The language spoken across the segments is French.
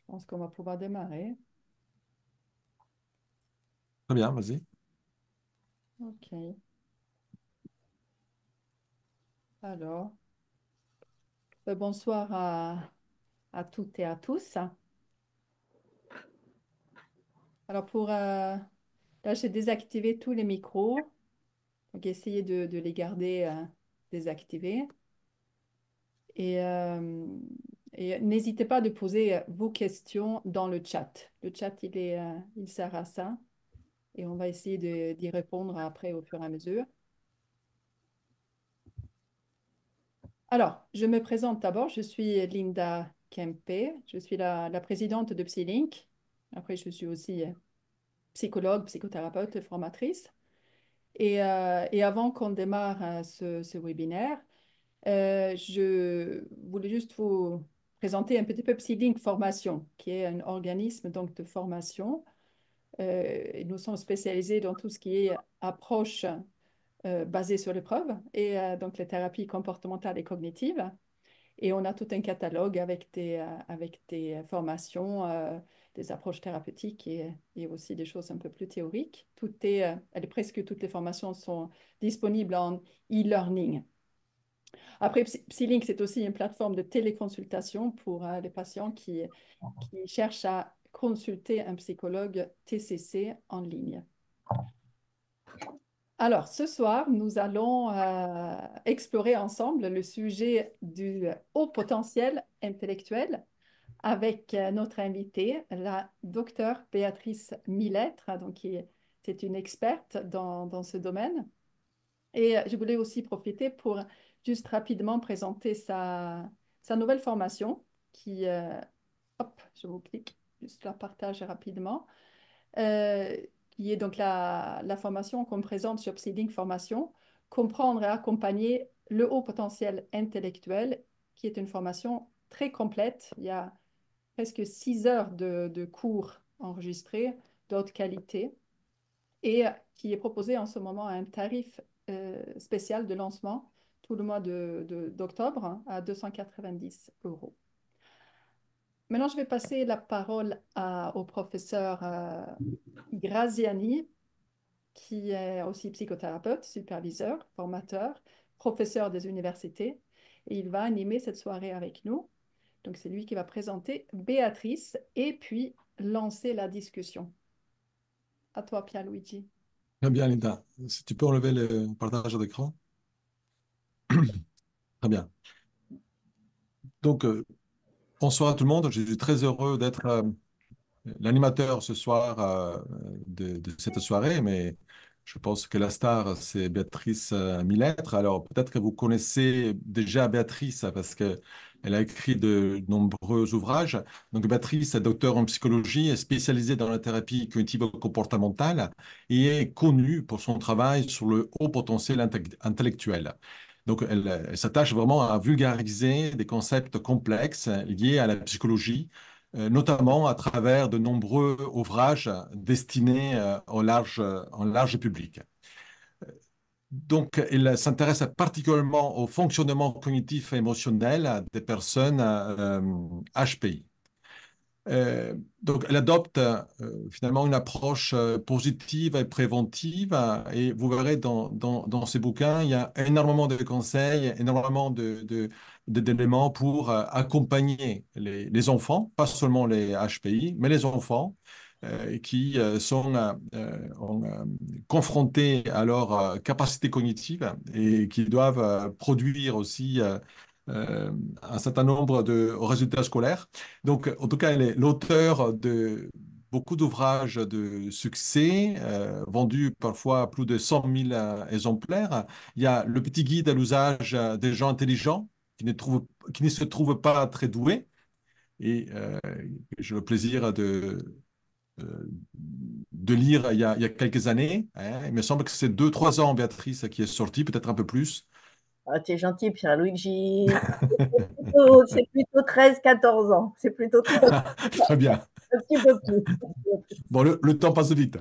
pense qu'on va pouvoir démarrer. Très bien, vas-y. OK. Alors, bonsoir à toutes et à tous. Alors, là, j'ai désactivé tous les micros. Donc, essayez de les garder désactivés. Et, euh, et n'hésitez pas de poser vos questions dans le chat. Le chat, il sert à ça. Et on va essayer d'y répondre après au fur et à mesure. Alors, je me présente d'abord. Je suis Linda Kempe. Je suis la présidente de Psylink. Après, je suis aussi psychologue, psychothérapeute, formatrice. Et avant qu'on démarre ce webinaire, je voulais juste vous présenter un petit peu Psylink Formation, qui est un organisme donc, de formation. Et nous sommes spécialisés dans tout ce qui est approche basée sur l'épreuve et donc les thérapies comportementales et cognitives. Et on a tout un catalogue avec des formations, des approches thérapeutiques et aussi des choses un peu plus théoriques. Presque toutes les formations sont disponibles en e-learning. Après, Psylink, c'est aussi une plateforme de téléconsultation pour les patients qui cherchent à consulter un psychologue TCC en ligne. Alors, ce soir, nous allons explorer ensemble le sujet du haut potentiel intellectuel avec notre invitée, la docteure Béatrice Millettre, c'est une experte dans ce domaine. Et je voulais aussi profiter pour juste rapidement présenter sa nouvelle formation qui, hop, je vous clique, juste la partage rapidement, euh, qui est donc la formation qu'on présente sur Psylink Formation, comprendre et accompagner le haut potentiel intellectuel, qui est une formation très complète. Il y a presque 6 heures de cours enregistrés d'autres qualités et qui est proposé en ce moment à un tarif spécial de lancement tout le mois d'octobre à 290 euros. Maintenant, je vais passer la parole au professeur Graziani, qui est aussi psychothérapeute, superviseur, formateur, professeur des universités, et il va animer cette soirée avec nous. Donc, c'est lui qui va présenter Béatrice et puis lancer la discussion. À toi, Pierluigi. Très bien, Linda. Si tu peux enlever le partage d'écran. Très bien. Donc, bonsoir à tout le monde. Je suis très heureux d'être l'animateur ce soir de cette soirée, mais je pense que la star, c'est Béatrice Millettre. Alors, peut-être que vous connaissez déjà Béatrice parce que elle a écrit de nombreux ouvrages. Donc, Béatrice est docteur en psychologie, est spécialisée dans la thérapie cognitive comportementale et est connue pour son travail sur le haut potentiel intellectuel. Donc, elle s'attache vraiment à vulgariser des concepts complexes liés à la psychologie, notamment à travers de nombreux ouvrages destinés en large public. Donc, il s'intéresse particulièrement au fonctionnement cognitif et émotionnel des personnes HPI. Donc, elle adopte finalement une approche positive et préventive. Et vous verrez dans ces bouquins, il y a énormément de conseils, énormément d'éléments pour accompagner les enfants, pas seulement les HPI, mais les enfants qui sont confrontés à leurs capacités cognitives et qui doivent produire aussi un certain nombre de résultats scolaires. Donc, en tout cas, elle est l'auteur de beaucoup d'ouvrages de succès, vendus parfois à plus de 100 000 exemplaires. Il y a le petit guide à l'usage des gens intelligents qui ne se trouvent pas très doués. Et j'ai le plaisir de lire il y a quelques années, hein. Il me semble que c'est 2, 3 ans, Béatrice, qui est sorti, peut-être un peu plus. Ah, t'es gentil, Pierre-Luigi. C'est plutôt 13, 14 ans. C'est plutôt 13. Très bien. Un petit peu plus. Bon, le temps passe vite.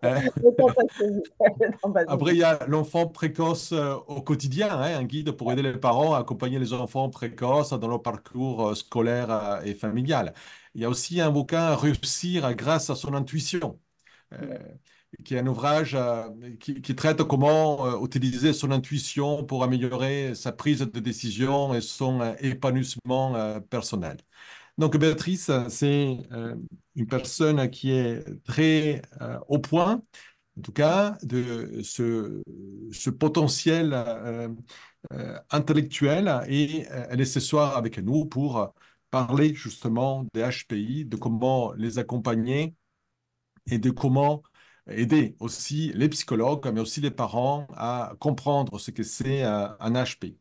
Euh, Le temps passe vite. Le temps passe Après, vite. il y a l'enfant précoce au quotidien, hein, un guide pour aider les parents à accompagner les enfants précoces dans leur parcours scolaire et familial. Il y a aussi un bouquin Réussir grâce à son intuition, euh, qui est un ouvrage qui traite comment utiliser son intuition pour améliorer sa prise de décision et son épanouissement personnel. Donc, Béatrice, c'est une personne qui est très au point, en tout cas, de ce potentiel intellectuel et elle est ce soir avec nous pour parler justement des HPI, de comment les accompagner et de comment aider aussi les psychologues, mais aussi les parents à comprendre ce que c'est un HPI.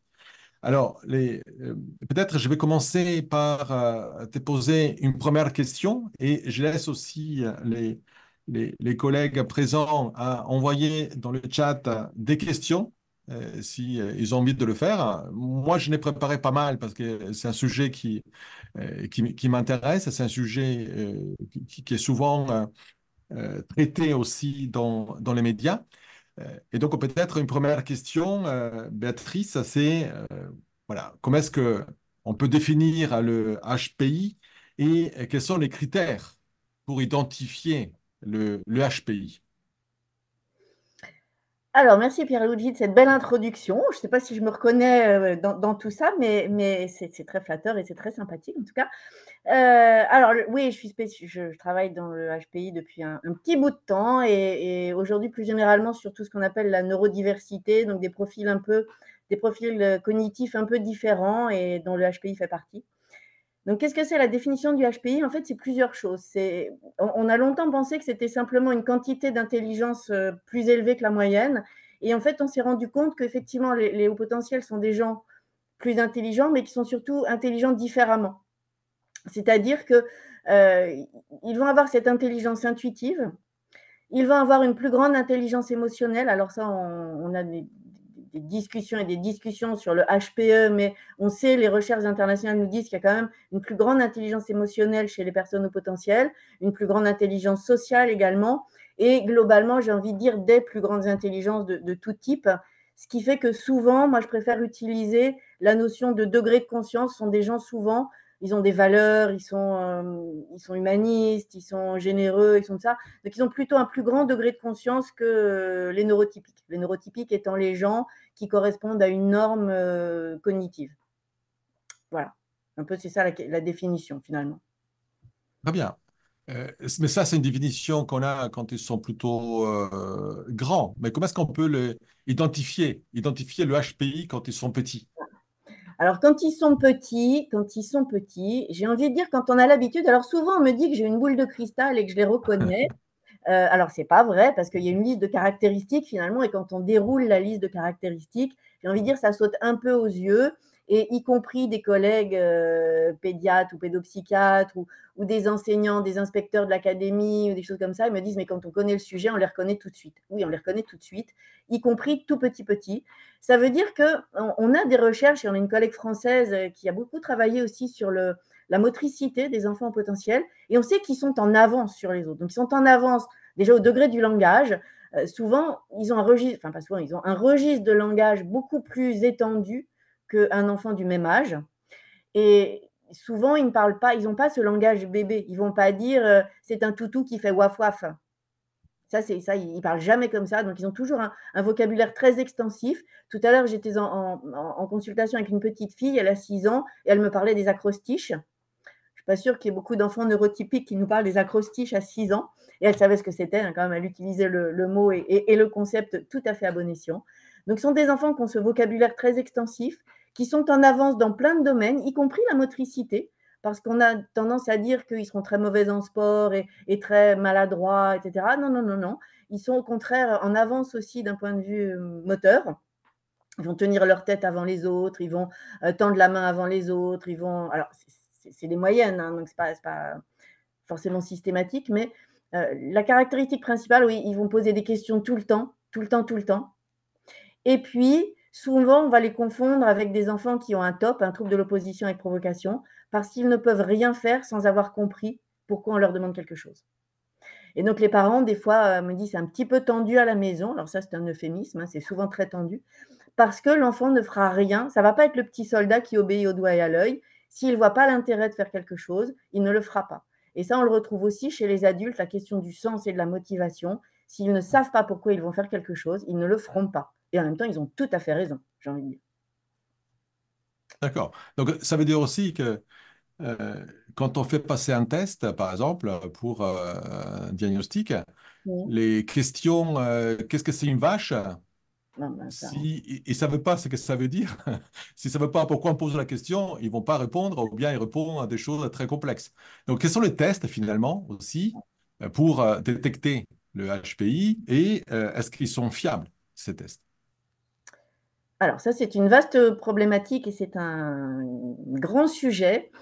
Alors, peut-être je vais commencer par te poser une première question et je laisse aussi les collègues présents à envoyer dans le chat des questions si ils ont envie de le faire. Moi, je n'ai préparé pas mal parce que c'est un sujet qui m'intéresse, c'est un sujet qui est souvent traité aussi dans les médias. Et donc, peut-être une première question, Béatrice, c'est voilà, comment est-ce que on peut définir le HPI et quels sont les critères pour identifier le HPI? Alors, merci Pierre-Luigi de cette belle introduction. Je ne sais pas si je me reconnais dans tout ça, mais c'est très flatteur et c'est très sympathique en tout cas. Alors, oui, je travaille dans le HPI depuis un petit bout de temps et aujourd'hui, plus généralement, sur tout ce qu'on appelle la neurodiversité, donc des profils cognitifs un peu différents et dont le HPI fait partie. Donc, qu'est-ce que c'est la définition du HPI? En fait, c'est plusieurs choses. On a longtemps pensé que c'était simplement une quantité d'intelligence plus élevée que la moyenne. Et en fait, on s'est rendu compte qu'effectivement, les hauts potentiels sont des gens plus intelligents, mais qui sont surtout intelligents différemment. C'est-à-dire qu'ils vont avoir cette intelligence intuitive, ils vont avoir une plus grande intelligence émotionnelle. Alors ça, on a des discussions et des discussions sur le HPE, mais on sait, les recherches internationales nous disent qu'il y a quand même une plus grande intelligence émotionnelle chez les personnes au potentiel, une plus grande intelligence sociale également, et globalement, j'ai envie de dire des plus grandes intelligences de tout type, ce qui fait que souvent, moi, je préfère utiliser la notion de degré de conscience. Ce sont des gens souvent, ils ont des valeurs, ils sont humanistes, ils sont généreux, ils sont de ça. Donc, ils ont plutôt un plus grand degré de conscience que les neurotypiques. Les neurotypiques étant les gens qui correspondent à une norme cognitive. Voilà. Un peu, c'est ça la définition, finalement. Très bien. Mais ça, c'est une définition qu'on a quand ils sont plutôt grands. Mais comment est-ce qu'on peut identifier le HPI quand ils sont petits? Alors, quand ils sont petits, j'ai envie de dire quand on a l'habitude. Alors, souvent, on me dit que j'ai une boule de cristal et que je les reconnais. Alors, ce n'est pas vrai parce qu'il y a une liste de caractéristiques finalement, et quand on déroule la liste de caractéristiques, j'ai envie de dire ça saute un peu aux yeux, et y compris des collègues pédiatres ou pédopsychiatres ou des enseignants, des inspecteurs de l'académie ou des choses comme ça, ils me disent mais quand on connaît le sujet, on les reconnaît tout de suite. Oui, on les reconnaît tout de suite, y compris tout petit. Ça veut dire qu'on a des recherches, et on a une collègue française qui a beaucoup travaillé aussi sur la motricité des enfants au potentiel, et on sait qu'ils sont en avance sur les autres. Donc, ils sont en avance déjà au degré du langage. Souvent, ils ont un registre, enfin pas souvent, ils ont un registre de langage beaucoup plus étendu qu'un enfant du même âge. Et souvent, ils ne parlent pas, ils n'ont pas ce langage bébé. Ils ne vont pas dire c'est un toutou qui fait waf waf. Ça, ils ne parlent jamais comme ça. Donc, ils ont toujours un vocabulaire très extensif. Tout à l'heure, j'étais en consultation avec une petite fille, elle a 6 ans, et elle me parlait des acrostiches. Je ne suis pas sûre qu'il y ait beaucoup d'enfants neurotypiques qui nous parlent des acrostiches à 6 ans. Et elle savait ce que c'était, hein, quand même, elle utilisait le mot et le concept tout à fait à bon escient. Donc, ce sont des enfants qui ont ce vocabulaire très extensif, qui sont en avance dans plein de domaines, y compris la motricité, parce qu'on a tendance à dire qu'ils seront très mauvais en sport et très maladroits, etc. Non, non, non, non. Ils sont au contraire en avance aussi d'un point de vue moteur. Ils vont tenir leur tête avant les autres, ils vont tendre la main avant les autres, ils vont… Alors, c'est des moyennes, hein, donc ce n'est pas forcément systématique, mais la caractéristique principale, oui, ils vont poser des questions tout le temps, tout le temps, tout le temps. Et puis, souvent, on va les confondre avec des enfants qui ont un TOP, un trouble de l'opposition avec provocation, parce qu'ils ne peuvent rien faire sans avoir compris pourquoi on leur demande quelque chose. Et donc les parents, des fois, me disent: «C'est un petit peu tendu à la maison». Alors ça, c'est un euphémisme, hein, c'est souvent très tendu, parce que l'enfant ne fera rien. Ça ne va pas être le petit soldat qui obéit au doigt et à l'œil. S'il ne voit pas l'intérêt de faire quelque chose, il ne le fera pas. Et ça, on le retrouve aussi chez les adultes, la question du sens et de la motivation. S'ils ne savent pas pourquoi ils vont faire quelque chose, ils ne le feront pas. Et en même temps, ils ont tout à fait raison, j'ai envie de dire. D'accord. Donc, ça veut dire aussi que euh, quand on fait passer un test, par exemple, pour un diagnostic, Mmh. les questions, qu'est-ce que c'est une vache? Non, ben ça, Si ils ne savent pas ce que ça veut dire, s'ils ne savent pas pourquoi on pose la question, ils ne vont pas répondre ou bien ils répondent à des choses très complexes. Donc, quels sont les tests finalement aussi pour détecter le HPI et est-ce qu'ils sont fiables, ces tests? alors ça, c'est une vaste problématique et c'est un grand sujet.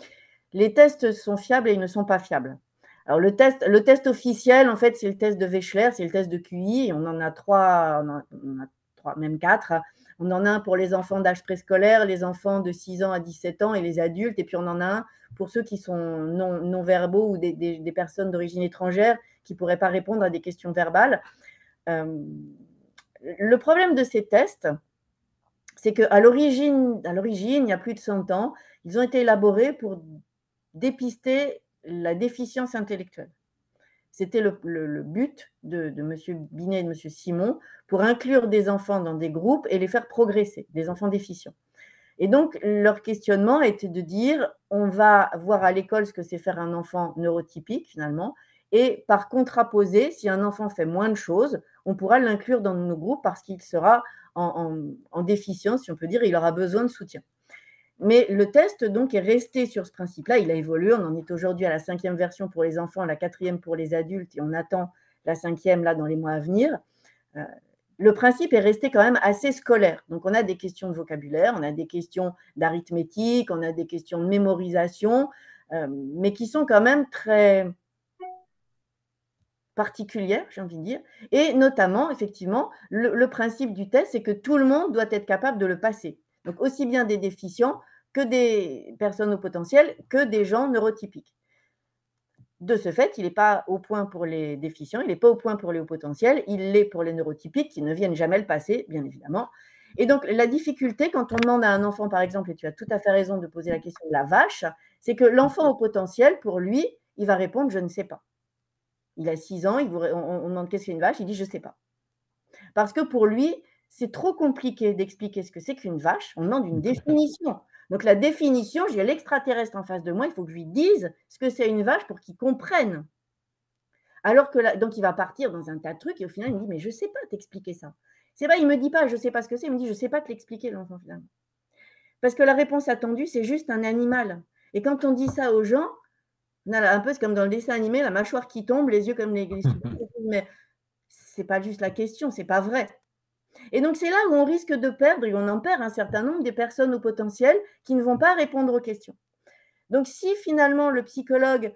Les tests sont fiables et ils ne sont pas fiables. Alors le test officiel, en fait, c'est le test de Wechsler, c'est le test de QI. Et on en a trois, on a trois, même quatre. On en a un pour les enfants d'âge préscolaire, les enfants de 6 ans à 17 ans et les adultes. Et puis on en a un pour ceux qui sont non-verbaux ou des personnes d'origine étrangère qui ne pourraient pas répondre à des questions verbales. Le problème de ces tests, c'est qu'à l'origine, il y a plus de 100 ans, ils ont été élaborés pour dépister la déficience intellectuelle. C'était le but de M. Binet et de M. Simon pour inclure des enfants dans des groupes et les faire progresser, des enfants déficients. Et donc, leur questionnement était de dire, on va voir à l'école ce que c'est faire un enfant neurotypique finalement, et par contraposé, si un enfant fait moins de choses, on pourra l'inclure dans nos groupes parce qu'il sera en déficience, si on peut dire, il aura besoin de soutien. Mais le test donc est resté sur ce principe-là, il a évolué, on en est aujourd'hui à la 5e version pour les enfants, la 4e pour les adultes et on attend la 5e là dans les mois à venir. Le principe est resté quand même assez scolaire. Donc on a des questions de vocabulaire, on a des questions d'arithmétique, on a des questions de mémorisation, mais qui sont quand même très particulières, j'ai envie de dire. Et notamment, effectivement, le principe du test, c'est que tout le monde doit être capable de le passer. Donc aussi bien des déficients que des personnes au potentiel, que des gens neurotypiques. De ce fait, il n'est pas au point pour les déficients, il n'est pas au point pour les hauts potentiels, il l'est pour les neurotypiques qui ne viennent jamais le passer, bien évidemment. Et donc, la difficulté, quand on demande à un enfant, par exemple, et tu as tout à fait raison de poser la question de la vache, c'est que l'enfant au potentiel, pour lui, il va répondre « je ne sais pas ». Il a 6 ans, on demande qu'est-ce qu'une vache, il dit « je ne sais pas ». Parce que pour lui, c'est trop compliqué d'expliquer ce que c'est qu'une vache, on demande une définition. Donc la définition, j'ai l'extraterrestre en face de moi, il faut que je lui dise ce que c'est une vache pour qu'il comprenne. Alors que là, donc il va partir dans un tas de trucs et au final, il me dit, mais je ne sais pas t'expliquer ça. C'est pas, il ne me dit pas, je ne sais pas ce que c'est, il me dit, je ne sais pas te l'expliquer, l'enfant, finalement. Parce que la réponse attendue, c'est juste un animal. Et quand on dit ça aux gens, on a un peu comme dans le dessin animé, la mâchoire qui tombe, les yeux comme les mais c'est pas juste la question, c'est pas vrai. Et donc, c'est là où on risque de perdre, et on en perd un certain nombre des personnes au potentiel qui ne vont pas répondre aux questions. Donc, si finalement le psychologue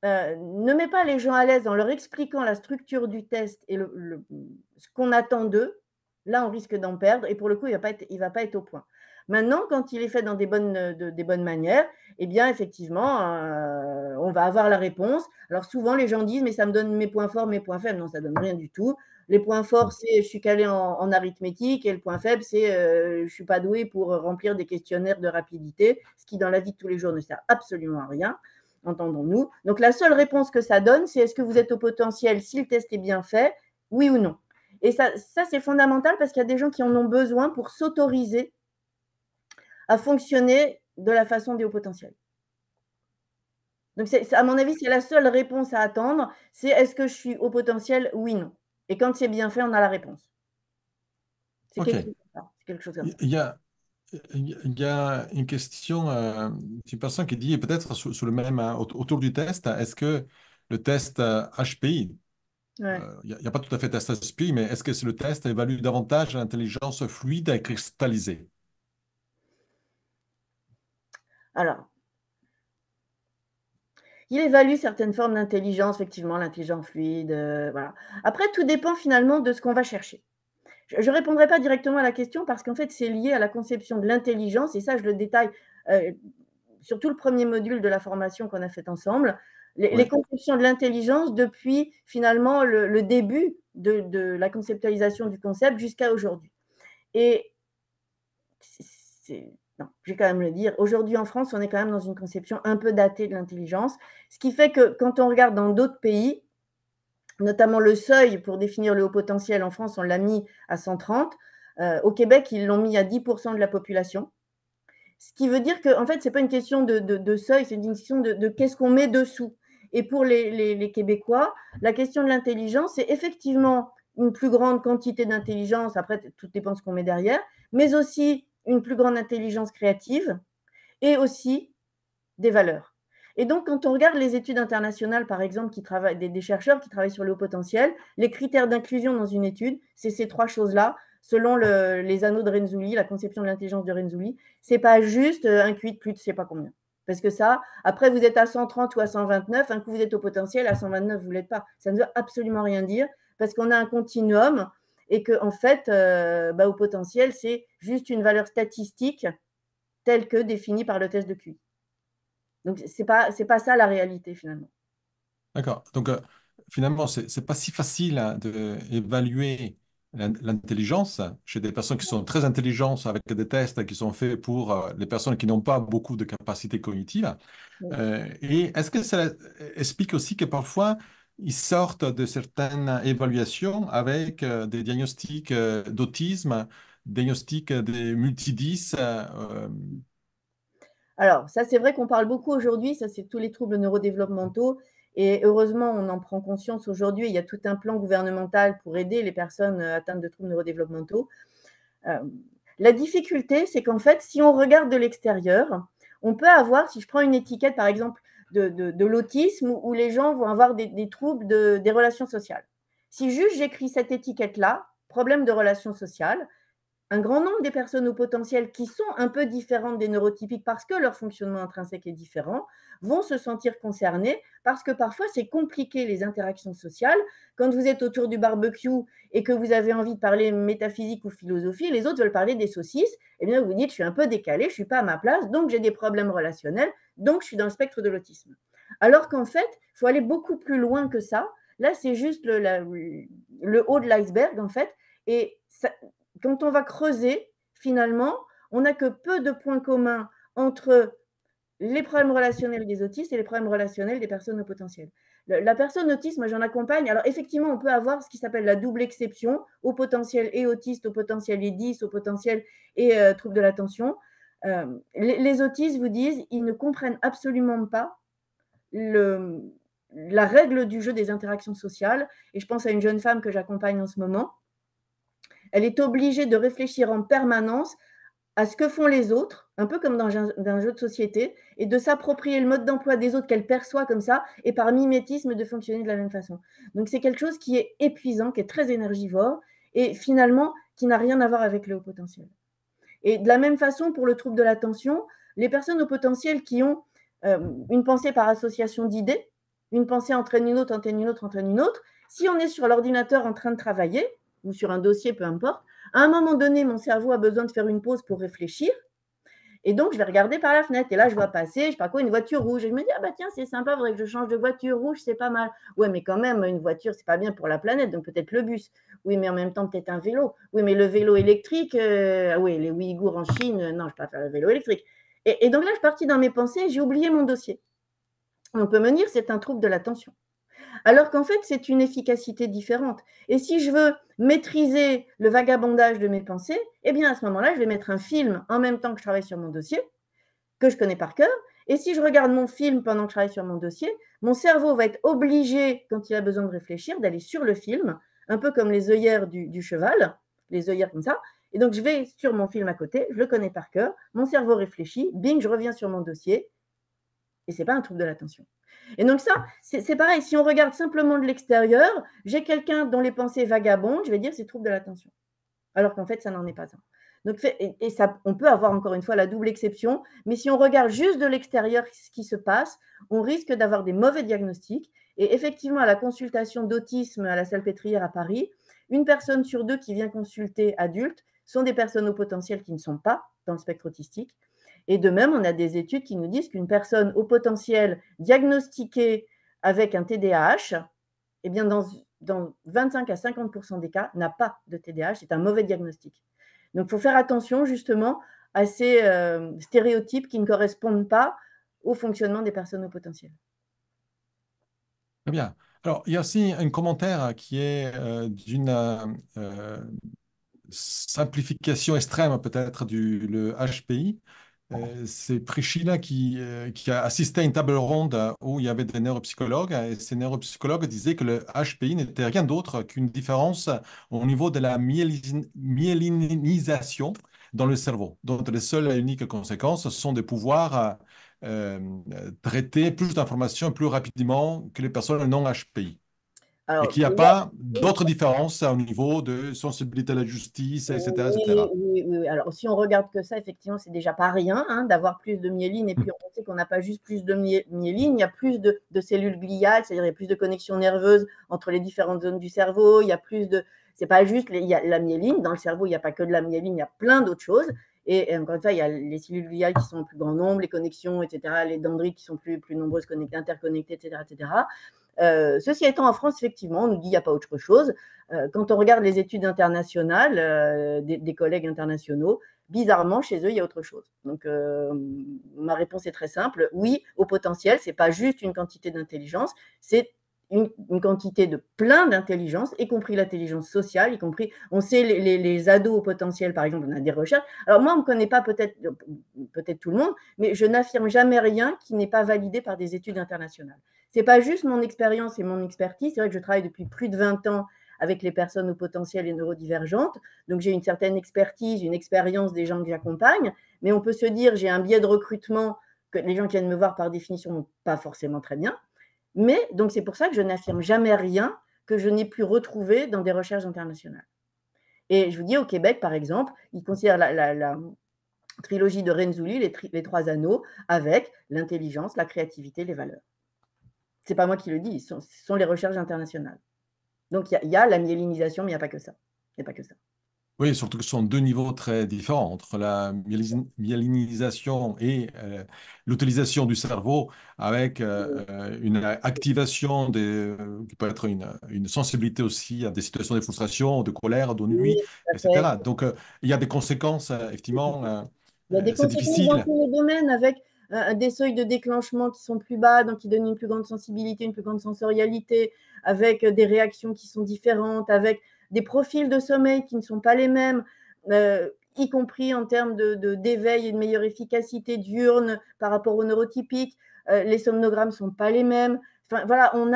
ne met pas les gens à l'aise en leur expliquant la structure du test et ce qu'on attend d'eux, là, on risque d'en perdre et pour le coup, il ne va pas être au point. Maintenant, quand il est fait dans des bonnes manières, eh bien, effectivement, on va avoir la réponse. Alors, souvent, les gens disent, mais ça me donne mes points forts, mes points faibles. Non, ça ne donne rien du tout. Les points forts, c'est je suis calé en arithmétique et le point faible, c'est je ne suis pas doué pour remplir des questionnaires de rapidité, ce qui, dans la vie de tous les jours, ne sert absolument à rien. Entendons-nous. Donc, la seule réponse que ça donne, c'est est-ce que vous êtes au potentiel si le test est bien fait, oui ou non. Et ça c'est fondamental parce qu'il y a des gens qui en ont besoin pour s'autoriser à fonctionner de la façon des hauts potentiels. Donc, à mon avis, c'est la seule réponse à attendre, c'est est-ce que je suis au potentiel, oui, non. Et quand c'est bien fait, on a la réponse. C'est OK. quelque chose comme ça. Il y a, il y a une question, une personne qui dit, peut-être sur le même, autour du test, est-ce que le test HPI, Ouais. il n'y a pas tout à fait test HPI, mais est-ce que c'est le test évalue davantage l'intelligence fluide et cristallisée? Alors, il évalue certaines formes d'intelligence, effectivement, l'intelligence fluide, voilà. Après, tout dépend finalement de ce qu'on va chercher. Je ne répondrai pas directement à la question parce qu'en fait, c'est lié à la conception de l'intelligence et ça, je le détaille sur tout le premier module de la formation qu'on a faite ensemble. les conceptions de l'intelligence depuis finalement le début de la conceptualisation du concept jusqu'à aujourd'hui. Et non, je vais quand même le dire, aujourd'hui en France, on est quand même dans une conception un peu datée de l'intelligence, ce qui fait que quand on regarde dans d'autres pays, notamment le seuil pour définir le haut potentiel en France, on l'a mis à 130. Au Québec, ils l'ont mis à 10% de la population. Ce qui veut dire que, en fait, ce n'est pas une question de seuil, c'est une question de qu'est-ce qu'on met dessous. Et pour les Québécois, la question de l'intelligence, c'est effectivement une plus grande quantité d'intelligence, après, tout dépend de ce qu'on met derrière, mais aussi une plus grande intelligence créative et aussi des valeurs. Et donc, quand on regarde les études internationales, par exemple, des chercheurs qui travaillent sur le haut potentiel, les critères d'inclusion dans une étude, c'est ces trois choses-là, selon les anneaux de Renzulli, la conception de l'intelligence de Renzulli. Ce n'est pas juste un QI de plus de je ne sais pas combien. Parce que ça, après, vous êtes à 130 ou à 129, un coup, vous êtes au potentiel, à 129, vous ne l'êtes pas. Ça ne veut absolument rien dire, parce qu'on a un continuum et qu'en fait, au potentiel, c'est juste une valeur statistique telle que définie par le test de QI. Donc, ce n'est pas ça la réalité, finalement. D'accord. Donc, finalement, c'est pas si facile d'évaluer l'intelligence chez des personnes qui sont très intelligentes avec des tests qui sont faits pour les personnes qui n'ont pas beaucoup de capacités cognitives. Oui. Et est-ce que ça explique aussi que parfois, ils sortent de certaines évaluations avec des diagnostics d'autisme, diagnostics des multidys Alors, ça, c'est vrai qu'on parle beaucoup aujourd'hui, ça, c'est tous les troubles neurodéveloppementaux. Et heureusement, on en prend conscience aujourd'hui. Il y a tout un plan gouvernemental pour aider les personnes atteintes de troubles neurodéveloppementaux. La difficulté, c'est qu'en fait, si on regarde de l'extérieur, on peut avoir, si je prends une étiquette, par exemple, de l'autisme, où les gens vont avoir des troubles des relations sociales. Si juste j'écris cette étiquette-là, problème de relations sociales, un grand nombre des personnes au potentiel qui sont un peu différentes des neurotypiques parce que leur fonctionnement intrinsèque est différent, vont se sentir concernés parce que parfois c'est compliqué les interactions sociales. Quand vous êtes autour du barbecue et que vous avez envie de parler métaphysique ou philosophie, les autres veulent parler des saucisses, eh bien vous dites je suis un peu décalé, je ne suis pas à ma place, donc j'ai des problèmes relationnels, donc je suis dans le spectre de l'autisme. Alors qu'en fait, il faut aller beaucoup plus loin que ça. Là, c'est juste le haut de l'iceberg en fait. Et ça, quand on va creuser, finalement, on n'a que peu de points communs entre les problèmes relationnels des autistes et les problèmes relationnels des personnes au potentiel. La personne autiste, moi j'en accompagne. Alors effectivement, on peut avoir ce qui s'appelle la double exception, au potentiel et autiste, au potentiel et 10, au potentiel et trouble de l'attention. Les autistes vous disent, ils ne comprennent absolument pas la règle du jeu des interactions sociales. Et je pense à une jeune femme que j'accompagne en ce moment. Elle est obligée de réfléchir en permanence à ce que font les autres, un peu comme dans un jeu de société, et de s'approprier le mode d'emploi des autres qu'elle perçoit comme ça, et par mimétisme de fonctionner de la même façon. Donc c'est quelque chose qui est épuisant, qui est très énergivore, et finalement qui n'a rien à voir avec le haut potentiel. Et de la même façon, pour le trouble de l'attention, les personnes au potentiel qui ont une pensée par association d'idées, une pensée entraîne une autre, entraîne une autre, entraîne une autre, si on est sur l'ordinateur en train de travailler, ou sur un dossier, peu importe, à un moment donné, mon cerveau a besoin de faire une pause pour réfléchir, et donc je vais regarder par la fenêtre, et là je vois passer, je sais pas quoi, une voiture rouge, et je me dis, ah bah tiens, c'est sympa, il faudrait que je change de voiture rouge, c'est pas mal. Ouais, mais quand même, une voiture, c'est pas bien pour la planète, donc peut-être le bus. Oui, mais en même temps, peut-être un vélo. Oui, mais le vélo électrique, oui, les Ouïghours en Chine, non, je ne peux pas faire le vélo électrique. Et donc là, je suis partie dans mes pensées, j'ai oublié mon dossier. On peut me dire, c'est un trouble de l'attention. Alors qu'en fait, c'est une efficacité différente. Et si je veux maîtriser le vagabondage de mes pensées, eh bien à ce moment-là, je vais mettre un film en même temps que je travaille sur mon dossier, que je connais par cœur. Et si je regarde mon film pendant que je travaille sur mon dossier, mon cerveau va être obligé, quand il a besoin de réfléchir, d'aller sur le film, un peu comme les œillères du cheval, les œillères comme ça. Et donc, je vais sur mon film à côté, je le connais par cœur, mon cerveau réfléchit, bing, je reviens sur mon dossier, et ce n'est pas un trouble de l'attention. Et donc ça, c'est pareil, si on regarde simplement de l'extérieur, j'ai quelqu'un dont les pensées vagabondent, je vais dire c'est trouble de l'attention. Alors qu'en fait, ça n'en est pas un. Donc, et ça, on peut avoir encore une fois la double exception, mais si on regarde juste de l'extérieur ce qui se passe, on risque d'avoir des mauvais diagnostics. Et effectivement, à la consultation d'autisme à la Salpêtrière à Paris, une personne sur deux qui vient consulter adulte sont des personnes au potentiel qui ne sont pas dans le spectre autistique. Et de même, on a des études qui nous disent qu'une personne au potentiel diagnostiquée avec un TDAH, eh bien dans 25 à 50% des cas, n'a pas de TDAH, c'est un mauvais diagnostic. Donc, il faut faire attention justement à ces stéréotypes qui ne correspondent pas au fonctionnement des personnes au potentiel. Très bien. Alors, il y a aussi un commentaire qui est d'une simplification extrême peut-être le HPI. C'est Priscilla qui a assisté à une table ronde où il y avait des neuropsychologues et ces neuropsychologues disaient que le HPI n'était rien d'autre qu'une différence au niveau de la myélinisation dans le cerveau. Donc les seules et uniques conséquences sont de pouvoir traiter plus d'informations plus rapidement que les personnes non HPI. Et Alors, qu'il n'y a pas d'autres différences au niveau de sensibilité à la justice, etc., etc. oui. Alors, si on regarde que ça, effectivement, c'est déjà pas rien hein, d'avoir plus de myéline. Et puis, on sait qu'on n'a pas juste plus de myéline, il y a plus de cellules gliales, c'est-à-dire il y a plus de connexions nerveuses entre les différentes zones du cerveau. Il y a plus de. C'est pas juste il y a la myéline. Dans le cerveau, il n'y a pas que de la myéline, il y a plein d'autres choses. Et encore une fois, il y a les cellules gliales qui sont en plus grand nombre, les connexions, etc., les dendrites qui sont plus nombreuses, interconnectées, etc., etc. Ceci étant, en France, effectivement, on nous dit qu'il n'y a pas autre chose. Quand on regarde les études internationales des collègues internationaux, bizarrement, chez eux, il y a autre chose. Donc, ma réponse est très simple. Oui, au potentiel, ce n'est pas juste une quantité d'intelligence, c'est une quantité de plein d'intelligence, y compris l'intelligence sociale, y compris, on sait, les ados au potentiel, par exemple, on a des recherches. Alors, moi, on ne me connaît pas peut-être tout le monde, mais je n'affirme jamais rien qui n'est pas validé par des études internationales. Ce n'est pas juste mon expérience et mon expertise. C'est vrai que je travaille depuis plus de 20 ans avec les personnes au potentiel et neurodivergentes. Donc, j'ai une certaine expertise, une expérience des gens que j'accompagne. Mais on peut se dire, j'ai un biais de recrutement que les gens qui viennent me voir, par définition, n'ont pas forcément très bien. Mais donc, c'est pour ça que je n'affirme jamais rien que je n'ai pu retrouver dans des recherches internationales. Et je vous dis, au Québec, par exemple, ils considèrent la trilogie de Renzulli, les 3 anneaux, avec l'intelligence, la créativité, les valeurs. Ce n'est pas moi qui le dis, ce sont les recherches internationales. Donc, il y a la myélinisation, mais il n'y a pas que ça. Il n'y a pas que ça. Oui, surtout que ce sont deux niveaux très différents entre la myélinisation et l'utilisation du cerveau avec une activation qui peut être une sensibilité aussi à des situations de frustration, de colère, Oui, d'ennui, tout à fait. etc. Donc, il y a des conséquences, effectivement, Il y a des c'est conséquences dans difficile. tous les domaines avec des seuils de déclenchement qui sont plus bas, donc qui donnent une plus grande sensibilité, une plus grande sensorialité, avec des réactions qui sont différentes, avec des profils de sommeil qui ne sont pas les mêmes, y compris en termes d'éveil et de meilleure efficacité diurne par rapport aux neurotypiques. Les somnogrammes ne sont pas les mêmes. Enfin, voilà, on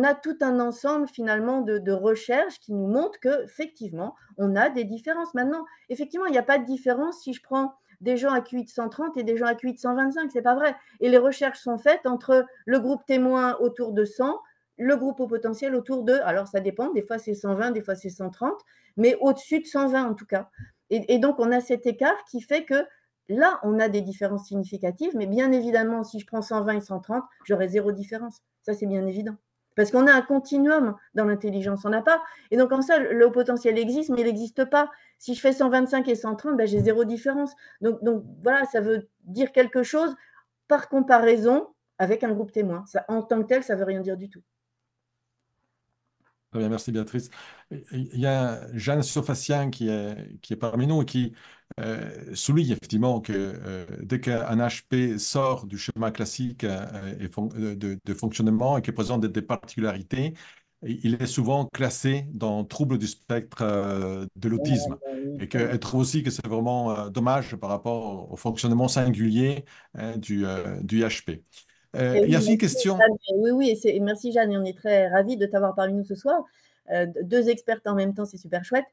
a tout un ensemble finalement de recherches qui nous montrent qu'effectivement, on a des différences. Maintenant, effectivement, il n'y a pas de différence si je prends des gens à QI de 130 et des gens à QI de 125, c'est pas vrai. Et les recherches sont faites entre le groupe témoin autour de 100, le groupe au potentiel autour de, alors ça dépend, des fois c'est 120, des fois c'est 130, mais au-dessus de 120 en tout cas. Et donc on a cet écart qui fait que là, on a des différences significatives, mais bien évidemment, si je prends 120 et 130, j'aurai zéro différence. Ça, c'est bien évident. Parce qu'on a un continuum dans l'intelligence, on n'a pas. Et donc, en ça, le haut potentiel existe, mais il n'existe pas. Si je fais 125 et 130, ben, j'ai zéro différence. Donc, voilà, ça veut dire quelque chose par comparaison avec un groupe témoin. Ça, en tant que tel, ça ne veut rien dire du tout. Très bien, merci Béatrice. Il y a Jeanne Sofacian qui est parmi nous et qui souligne effectivement que dès qu'un HP sort du schéma classique de fonctionnement et qui présente des particularités, il est souvent classé dans trouble du spectre de l'autisme. Et qu'elle trouve aussi que c'est vraiment dommage par rapport au fonctionnement singulier du HP. Et Il y a oui, aussi une merci, question. Jeanne. Oui, et merci Jeanne, et on est très ravis de t'avoir parmi nous ce soir. 2 expertes en même temps, c'est super chouette.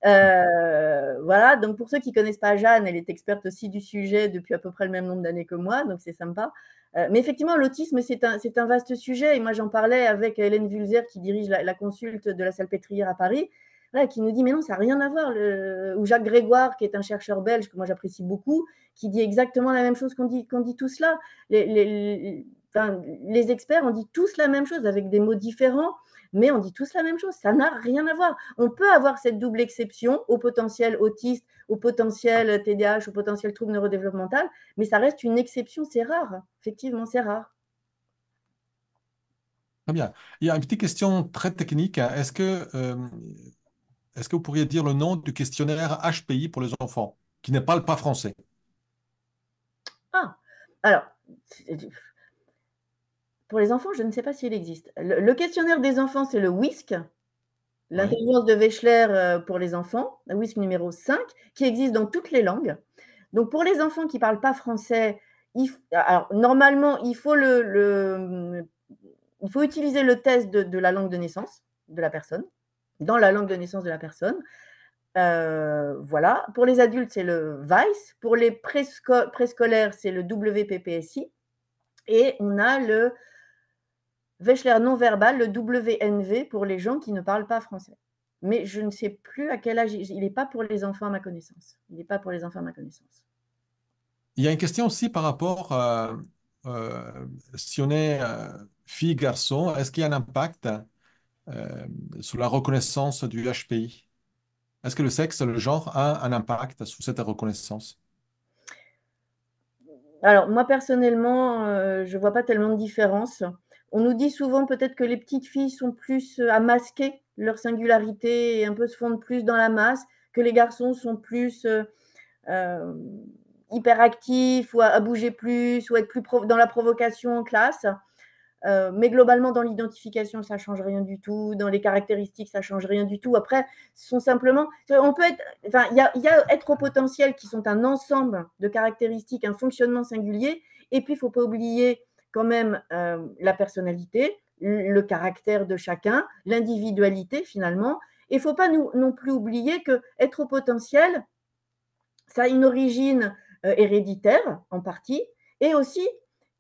Voilà, donc pour ceux qui ne connaissent pas Jeanne, elle est experte aussi du sujet depuis à peu près le même nombre d'années que moi, donc c'est sympa. Mais effectivement, l'autisme, c'est un vaste sujet. Et moi, j'en parlais avec Hélène Vulzer, qui dirige la consulte de la Salpêtrière à Paris, là, qui nous dit, mais non, ça n'a rien à voir. Ou Jacques Grégoire, qui est un chercheur belge, que moi j'apprécie beaucoup, qui dit exactement la même chose qu'on dit tous là. Les experts, on dit tous la même chose avec des mots différents, mais on dit tous la même chose. Ça n'a rien à voir. On peut avoir cette double exception au potentiel autiste, au potentiel TDAH, au potentiel trouble neurodéveloppemental, mais ça reste une exception, c'est rare. Effectivement, c'est rare. Très bien. Il y a une petite question très technique, hein. Est-ce que vous pourriez dire le nom du questionnaire HPI pour les enfants qui ne parlent pas français? Ah, alors, pour les enfants, je ne sais pas s'il existe. Le questionnaire des enfants, c'est le WISC, Oui. l'intelligence de Wechsler pour les enfants, le WISC numéro 5, qui existe dans toutes les langues. Donc, pour les enfants qui ne parlent pas français, alors, normalement, il faut utiliser le test de la langue de naissance de la personne, dans la langue de naissance de la personne. Voilà. Pour les adultes, c'est le VICE. Pour les préscolaires, c'est le WPPSI. Et on a le Wechsler non verbal, le WNV, pour les gens qui ne parlent pas français. Mais je ne sais plus à quel âge. Il n'est pas pour les enfants à ma connaissance. Il n'est pas pour les enfants à ma connaissance. Il y a une question aussi par rapport si on est fille, garçon, est-ce qu'il y a un impact euh, sur la reconnaissance du HPI? Est-ce que le sexe, le genre a un impact sur cette reconnaissance? Alors, moi, personnellement, je ne vois pas tellement de différence. On nous dit souvent peut-être que les petites filles sont plus à masquer leur singularité et un peu se fondent plus dans la masse, que les garçons sont plus hyperactifs ou à bouger plus ou être plus dans la provocation en classe. Mais globalement, dans l'identification, ça ne change rien du tout. Dans les caractéristiques, ça ne change rien du tout. Après, ce sont simplement. On peut être. Enfin, il y a être au potentiel qui sont un ensemble de caractéristiques, un fonctionnement singulier. Et puis, il ne faut pas oublier quand même la personnalité, le caractère de chacun, l'individualité finalement. Et il ne faut pas non plus oublier que être au potentiel, ça a une origine héréditaire en partie et aussi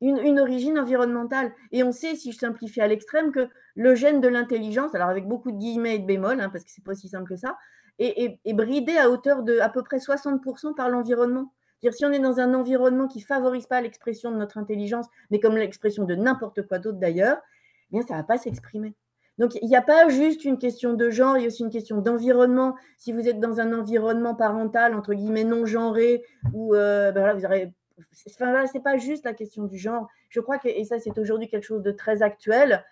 une origine environnementale. Et on sait, si je simplifie à l'extrême, que le gène de l'intelligence, alors avec beaucoup de guillemets et de bémols, hein, parce que ce n'est pas aussi simple que ça, est bridé à hauteur de à peu près 60% par l'environnement. C'est-à-dire, si on est dans un environnement qui ne favorise pas l'expression de notre intelligence, mais comme l'expression de n'importe quoi d'autre d'ailleurs, eh bien, ça ne va pas s'exprimer. Donc, il n'y a pas juste une question de genre, il y a aussi une question d'environnement. Si vous êtes dans un environnement parental, entre guillemets, non genré, où ben voilà, vous aurez. Enfin, voilà, ce n'est pas juste la question du genre. Je crois que, et ça, c'est aujourd'hui quelque chose de très actuel.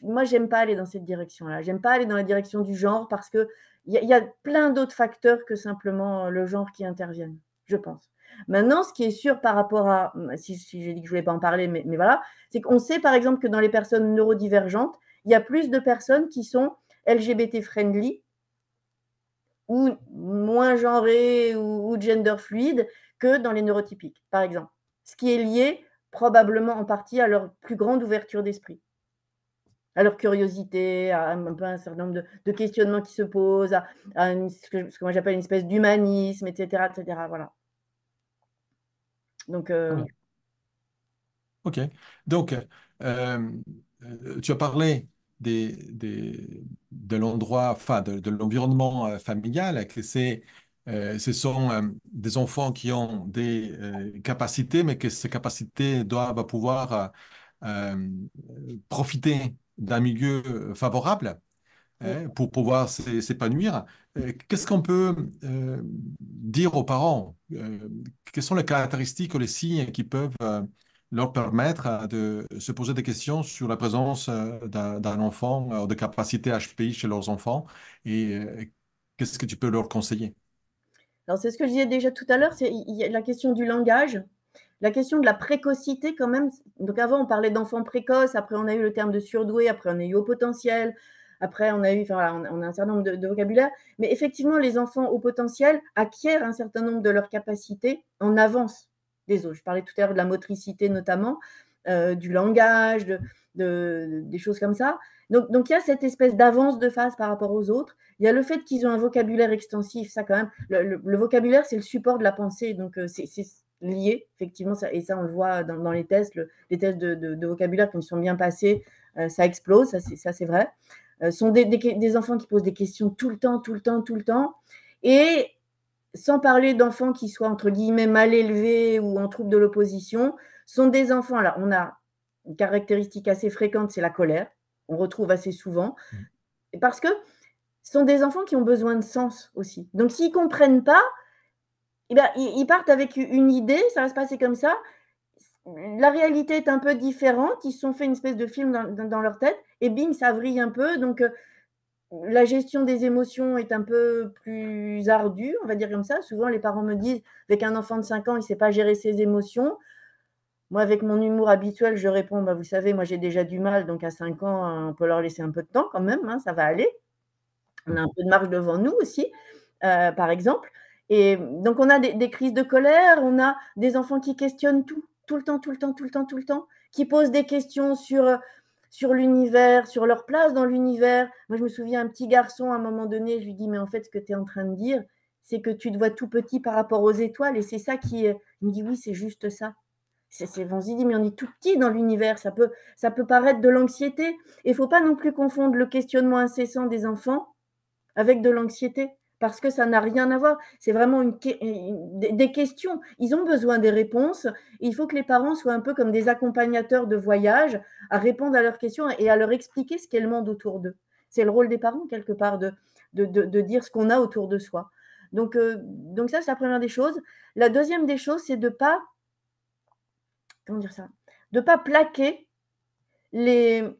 Moi, j'aime pas aller dans cette direction-là. J'aime pas aller dans la direction du genre parce qu'il y a plein d'autres facteurs que simplement le genre qui interviennent, je pense. Maintenant, ce qui est sûr par rapport à, si j'ai dit que je ne voulais pas en parler, mais voilà, c'est qu'on sait par exemple que dans les personnes neurodivergentes, il y a plus de personnes qui sont LGBT-friendly ou moins genrées ou gender fluide que dans les neurotypiques, par exemple. Ce qui est lié probablement en partie à leur plus grande ouverture d'esprit, à leur curiosité, à un peu un certain nombre de questionnements qui se posent, à ce que moi j'appelle une espèce d'humanisme, etc., etc. Voilà. Donc, OK. Donc, tu as parlé de l'endroit, enfin, de l'environnement familial, que ce sont des enfants qui ont des capacités, mais que ces capacités doivent pouvoir euh, profiter d'un milieu favorable pour pouvoir s'épanouir. Qu'est-ce qu'on peut dire aux parents? Quelles sont les caractéristiques ou les signes qui peuvent leur permettre de se poser des questions sur la présence d'un enfant de capacité HPI chez leurs enfants et qu'est-ce que tu peux leur conseiller? alors c'est ce que je disais déjà tout à l'heure, c'est il y a la question du langage, la question de la précocité quand même. Donc avant, on parlait d'enfants précoces, après on a eu le terme de surdoué, après on a eu au potentiel, après on a eu, enfin voilà, on a un certain nombre de vocabulaire. Mais effectivement, les enfants au potentiel acquièrent un certain nombre de leurs capacités en avance des autres. Je parlais tout à l'heure de la motricité notamment, du langage, des choses comme ça. Donc il y a cette espèce d'avance de phase par rapport aux autres. Il y a le fait qu'ils ont un vocabulaire extensif, ça quand même. Le vocabulaire, c'est le support de la pensée, donc c'est lié, effectivement, ça, et ça on le voit dans les tests, les tests de vocabulaire quand ils sont bien passés, ça explose, ça c'est vrai. Sont des enfants qui posent des questions tout le temps, tout le temps, tout le temps, et sans parler d'enfants qui soient entre guillemets mal élevés ou en trouble de l'opposition, sont des enfants, là on a une caractéristique assez fréquente, c'est la colère, on retrouve assez souvent, parce que ce sont des enfants qui ont besoin de sens aussi. Donc s'ils ne comprennent pas, eh ben, ils partent avec une idée, ça va se passer comme ça. la réalité est un peu différente. Ils se sont fait une espèce de film dans leur tête et bing, ça vrille un peu. Donc, la gestion des émotions est un peu plus ardue, on va dire comme ça. Souvent, les parents me disent, avec un enfant de 5 ans, il ne sait pas gérer ses émotions. Moi, avec mon humour habituel, je réponds, bah, vous savez, moi j'ai déjà du mal, donc à 5 ans, on peut leur laisser un peu de temps quand même, hein, ça va aller. On a un peu de marge devant nous aussi, par exemple. Et donc, on a des crises de colère, on a des enfants qui questionnent tout le temps, tout le temps, tout le temps, tout le temps, qui posent des questions sur l'univers, sur leur place dans l'univers. Moi, je me souviens, un petit garçon, à un moment donné, je lui dis, mais en fait, ce que tu es en train de dire, c'est que tu te vois tout petit par rapport aux étoiles, et c'est ça qui… Il me dit, oui, c'est juste ça. On se dit, mais on est tout petit dans l'univers, ça peut paraître de l'anxiété. Et il ne faut pas non plus confondre le questionnement incessant des enfants avec de l'anxiété, parce que ça n'a rien à voir. C'est vraiment des questions. Ils ont besoin des réponses. Il faut que les parents soient un peu comme des accompagnateurs de voyage, à répondre à leurs questions et à leur expliquer ce qu'est le monde autour d'eux. C'est le rôle des parents, quelque part, de dire ce qu'on a autour de soi. Donc ça, c'est la première des choses. La deuxième des choses, c'est de ne pas plaquer les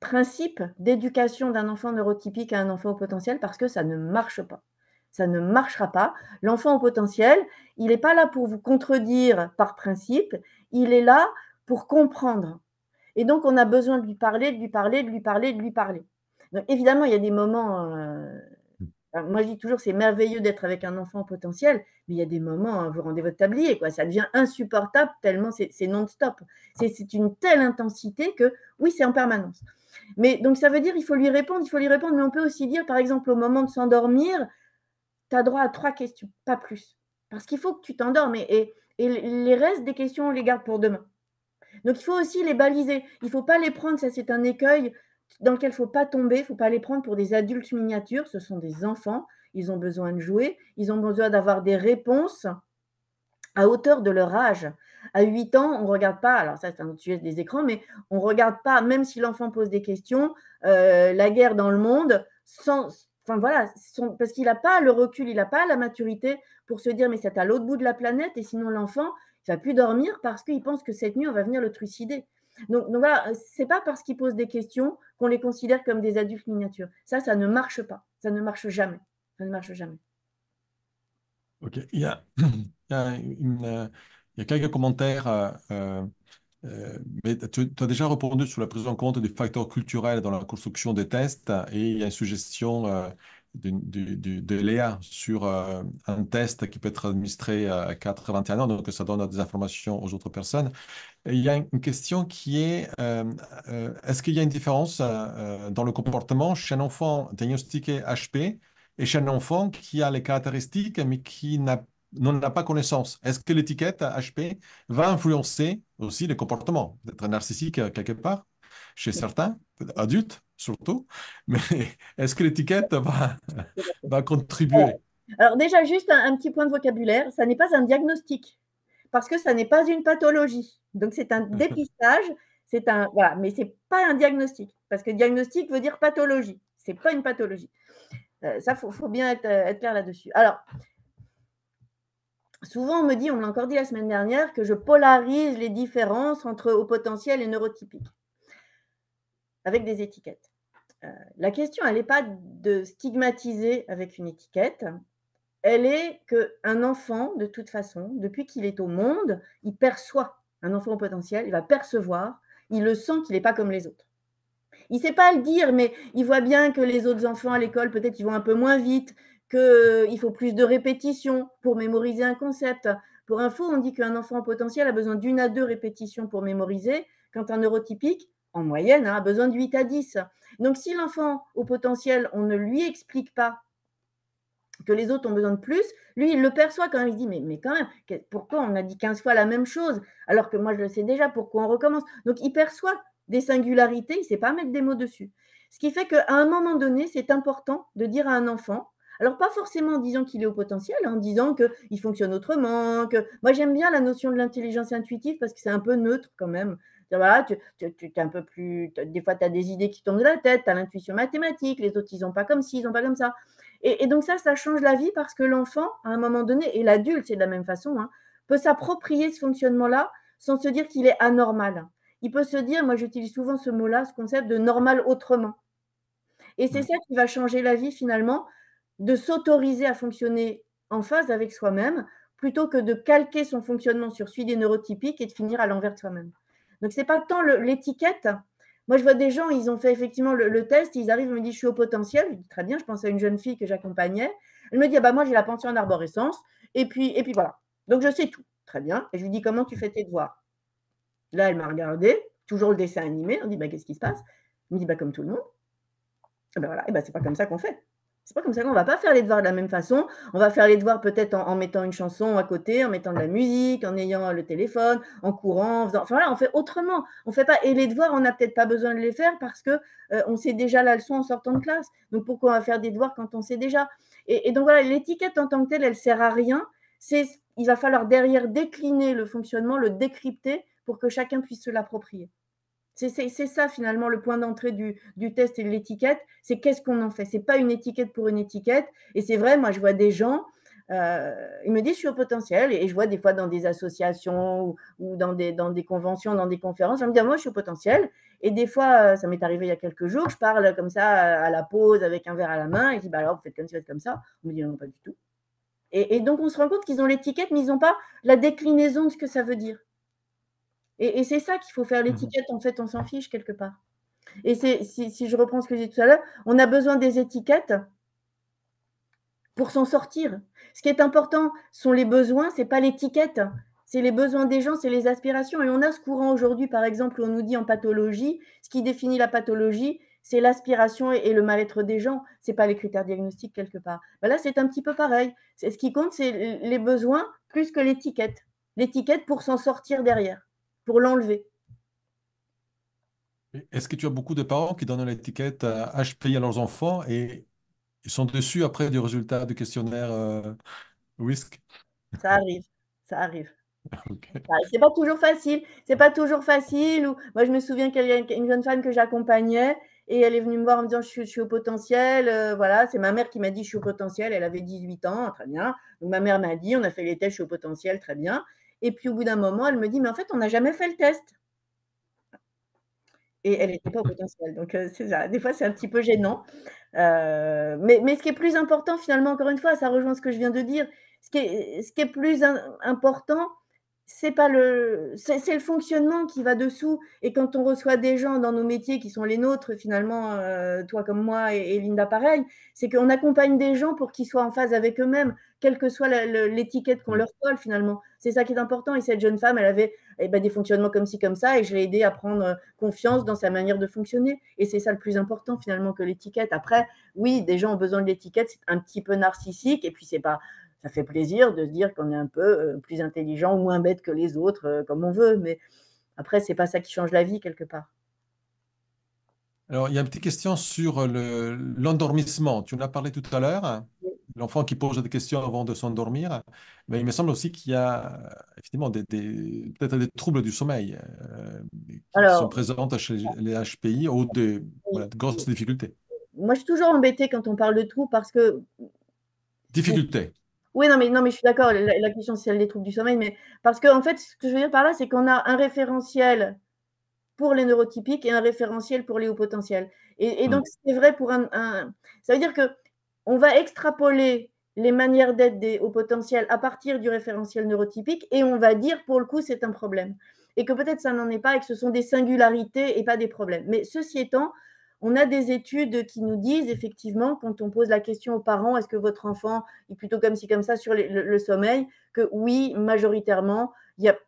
principes d'éducation d'un enfant neurotypique à un enfant au potentiel, parce que ça ne marche pas. Ça ne marchera pas. L'enfant au potentiel, il n'est pas là pour vous contredire par principe, il est là pour comprendre. Et donc, on a besoin de lui parler, de lui parler, de lui parler, de lui parler. Donc, évidemment, il y a des moments… moi, je dis toujours, c'est merveilleux d'être avec un enfant potentiel, mais il y a des moments, hein, vous rendez votre tablier, quoi. Ça devient insupportable tellement c'est non-stop. C'est une telle intensité que, oui, c'est en permanence. Mais donc, ça veut dire qu'il faut lui répondre, mais on peut aussi dire, par exemple, au moment de s'endormir, tu as droit à 3 questions, pas plus. Parce qu'il faut que tu t'endormes et les restes des questions, on les garde pour demain. Donc, il faut aussi les baliser. Il ne faut pas les prendre, ça c'est un écueil dans lequel il ne faut pas tomber. Il ne faut pas les prendre pour des adultes miniatures. Ce sont des enfants. Ils ont besoin de jouer. Ils ont besoin d'avoir des réponses à hauteur de leur âge. À 8 ans, on ne regarde pas, alors ça c'est un autre sujet des écrans, mais on ne regarde pas, même si l'enfant pose des questions, la guerre dans le monde, parce qu'il n'a pas le recul, il n'a pas la maturité pour se dire mais c'est à l'autre bout de la planète et sinon l'enfant, il ne va plus dormir parce qu'il pense que cette nuit, on va venir le trucider. Donc voilà, ce n'est pas parce qu'il pose des questions qu'on les considère comme des adultes miniatures. Ça ne marche pas. Ça ne marche jamais. Ça ne marche jamais. Ok, il y a il y a quelques commentaires, mais tu as déjà répondu sur la prise en compte des facteurs culturels dans la construction des tests et il y a une suggestion de Léa sur un test qui peut être administré à 81 ans, donc ça donne des informations aux autres personnes. Et il y a une question qui est, est-ce qu'il y a une différence dans le comportement chez un enfant diagnostiqué HP et chez un enfant qui a les caractéristiques mais qui n'en a pas connaissance? Est-ce que l'étiquette HP va influencer aussi les comportements, d'être narcissique quelque part, chez certains, adultes surtout, mais est-ce que l'étiquette va contribuer? Alors déjà, juste un petit point de vocabulaire, ça n'est pas un diagnostic, parce que ça n'est pas une pathologie. Donc c'est un dépistage, voilà, mais ce n'est pas un diagnostic, parce que diagnostic veut dire pathologie, ce n'est pas une pathologie. Ça, faut bien être clair là-dessus. Alors, souvent on me dit, on me l'a encore dit la semaine dernière, que je polarise les différences entre haut potentiel et neurotypique, avec des étiquettes. La question, elle n'est pas de stigmatiser avec une étiquette, elle est qu'un enfant, de toute façon, depuis qu'il est au monde, il perçoit, un enfant au potentiel, il va percevoir, il le sent qu'il n'est pas comme les autres. Il ne sait pas le dire, mais il voit bien que les autres enfants à l'école, peut-être, ils vont un peu moins vite, qu'il faut plus de répétitions pour mémoriser un concept. Pour info, on dit qu'un enfant au potentiel a besoin d'1 à 2 répétitions pour mémoriser, quand un neurotypique, en moyenne, a besoin de 8 à 10. Donc, si l'enfant au potentiel, on ne lui explique pas que les autres ont besoin de plus, lui, il le perçoit quand même. Il se dit, mais quand même, pourquoi on a dit 15 fois la même chose, alors que moi, je le sais déjà, pourquoi on recommence? Donc, il perçoit des singularités, il ne sait pas mettre des mots dessus. Ce qui fait qu'à un moment donné, c'est important de dire à un enfant, alors pas forcément en disant qu'il est au potentiel, en disant qu'il fonctionne autrement, moi j'aime bien la notion de l'intelligence intuitive parce que c'est un peu neutre quand même. Voilà, tu es un peu plus, des fois tu as des idées qui tombent de la tête, tu as l'intuition mathématique, les autres ils n'ont pas comme ci, ils n'ont pas comme ça. Et donc ça change la vie parce que l'enfant, à un moment donné, et l'adulte c'est de la même façon, hein, peut s'approprier ce fonctionnement-là sans se dire qu'il est anormal. Il peut se dire, moi j'utilise souvent ce mot-là, ce concept de normal autrement. Et c'est ça qui va changer la vie finalement, de s'autoriser à fonctionner en phase avec soi-même, plutôt que de calquer son fonctionnement sur celui des neurotypiques et de finir à l'envers de soi-même. Donc ce n'est pas tant l'étiquette. Moi, je vois des gens, ils ont fait effectivement le test, ils arrivent, ils me disent, je suis au potentiel. Je dis, très bien, je pense à une jeune fille que j'accompagnais. Elle me dit, ah bah, moi, j'ai la pension en arborescence. Et puis voilà. Donc, je sais tout. Très bien. Et je lui dis, comment tu fais tes devoirs? Là, elle m'a regardé, toujours le dessin animé. On dit, bah, qu'est-ce qui se passe? Elle me dit, bah, comme tout le monde. Et ben voilà, et ben c'est pas comme ça qu'on fait. C'est pas comme ça qu'on va pas faire les devoirs de la même façon. On va faire les devoirs peut-être en mettant une chanson à côté, en mettant de la musique, en ayant le téléphone, en courant, en faisant. Enfin voilà, on fait autrement. On fait pas. Et les devoirs, on n'a peut-être pas besoin de les faire parce que on sait déjà la leçon en sortant de classe. Donc pourquoi on va faire des devoirs quand on sait déjà? Et donc voilà, l'étiquette en tant que telle, elle sert à rien. Il va falloir derrière décliner le fonctionnement, le décrypter pour que chacun puisse se l'approprier. C'est ça finalement le point d'entrée du test et de l'étiquette, c'est qu'est-ce qu'on en fait. Ce n'est pas une étiquette pour une étiquette. Et c'est vrai, moi je vois des gens, ils me disent je suis au potentiel, et je vois des fois dans des associations ou dans des conventions, dans des conférences, je me dis moi je suis au potentiel. Et des fois, ça m'est arrivé il y a quelques jours, je parle comme ça à la pause avec un verre à la main, et je dis bah alors vous faites comme ça, faites comme ça. On me dit non, pas du tout. Et donc on se rend compte qu'ils ont l'étiquette, mais ils n'ont pas la déclinaison de ce que ça veut dire. Et c'est ça qu'il faut faire l'étiquette, en fait, on s'en fiche quelque part. Et si je reprends ce que j'ai dit tout à l'heure, on a besoin des étiquettes pour s'en sortir. Ce qui est important sont les besoins, ce n'est pas l'étiquette. C'est les besoins des gens, c'est les aspirations. Et on a ce courant aujourd'hui, par exemple, où on nous dit en pathologie, ce qui définit la pathologie, c'est l'aspiration et le mal-être des gens. Ce n'est pas les critères diagnostiques quelque part. Ben là, c'est un petit peu pareil. Ce qui compte, c'est les besoins plus que l'étiquette. L'étiquette pour s'en sortir derrière, pour l'enlever. Est-ce que tu as beaucoup de parents qui donnent l'étiquette HPI à leurs enfants et ils sont déçus après du résultat du questionnaire WISC? Ça arrive, ça arrive. Ok. C'est pas toujours facile. C'est pas toujours facile. Moi, je me souviens qu'il y a une jeune femme que j'accompagnais et elle est venue me voir en me disant je suis au potentiel. Voilà, c'est ma mère qui m'a dit je suis au potentiel. Elle avait 18 ans, très bien. Donc ma mère m'a dit on a fait les tests, je suis au potentiel, très bien. Et puis au bout d'un moment, elle me dit mais en fait, on n'a jamais fait le test. Et elle n'était pas au potentiel. Donc c'est ça. Des fois, c'est un petit peu gênant. Mais ce qui est plus important, finalement, encore une fois, ça rejoint ce que je viens de dire. Ce qui est plus important, c'est pas c'est le fonctionnement qui va dessous. Et quand on reçoit des gens dans nos métiers qui sont les nôtres, finalement, toi comme moi et Linda pareil, c'est qu'on accompagne des gens pour qu'ils soient en phase avec eux-mêmes, quelle que soit l'étiquette qu'on leur colle finalement. C'est ça qui est important. Et cette jeune femme, elle avait des fonctionnements comme ci, comme ça, et je l'ai aidée à prendre confiance dans sa manière de fonctionner. Et c'est ça le plus important finalement que l'étiquette. Après, oui, des gens ont besoin de l'étiquette, c'est un petit peu narcissique, et puis c'est pas, ça fait plaisir de se dire qu'on est un peu plus intelligent ou moins bête que les autres, comme on veut, mais après, c'est pas ça qui change la vie quelque part. Alors, il y a une petite question sur l'endormissement. Tu en as parlé tout à l'heure, l'enfant qui pose des questions avant de s'endormir. Mais il me semble aussi qu'il y a effectivement peut-être des troubles du sommeil qui sont Alors, présents chez les HPI ou oui, de grosses difficultés. moi, je suis toujours embêtée quand on parle de troubles parce que Difficultés. oui, non, mais je suis d'accord, la question, c'est celle des troubles du sommeil, mais parce qu'en fait, ce que je veux dire par là, c'est qu'on a un référentiel pour les neurotypiques et un référentiel pour les hauts potentiels. Et donc, c'est vrai pour ça veut dire qu'on va extrapoler les manières d'être des hauts potentiels à partir du référentiel neurotypique et on va dire, pour le coup, c'est un problème. Et que peut-être ça n'en est pas et que ce sont des singularités et pas des problèmes. Mais ceci étant, on a des études qui nous disent effectivement, quand on pose la question aux parents, est-ce que votre enfant est plutôt comme ci, comme ça sur le sommeil, que oui, majoritairement, il y a,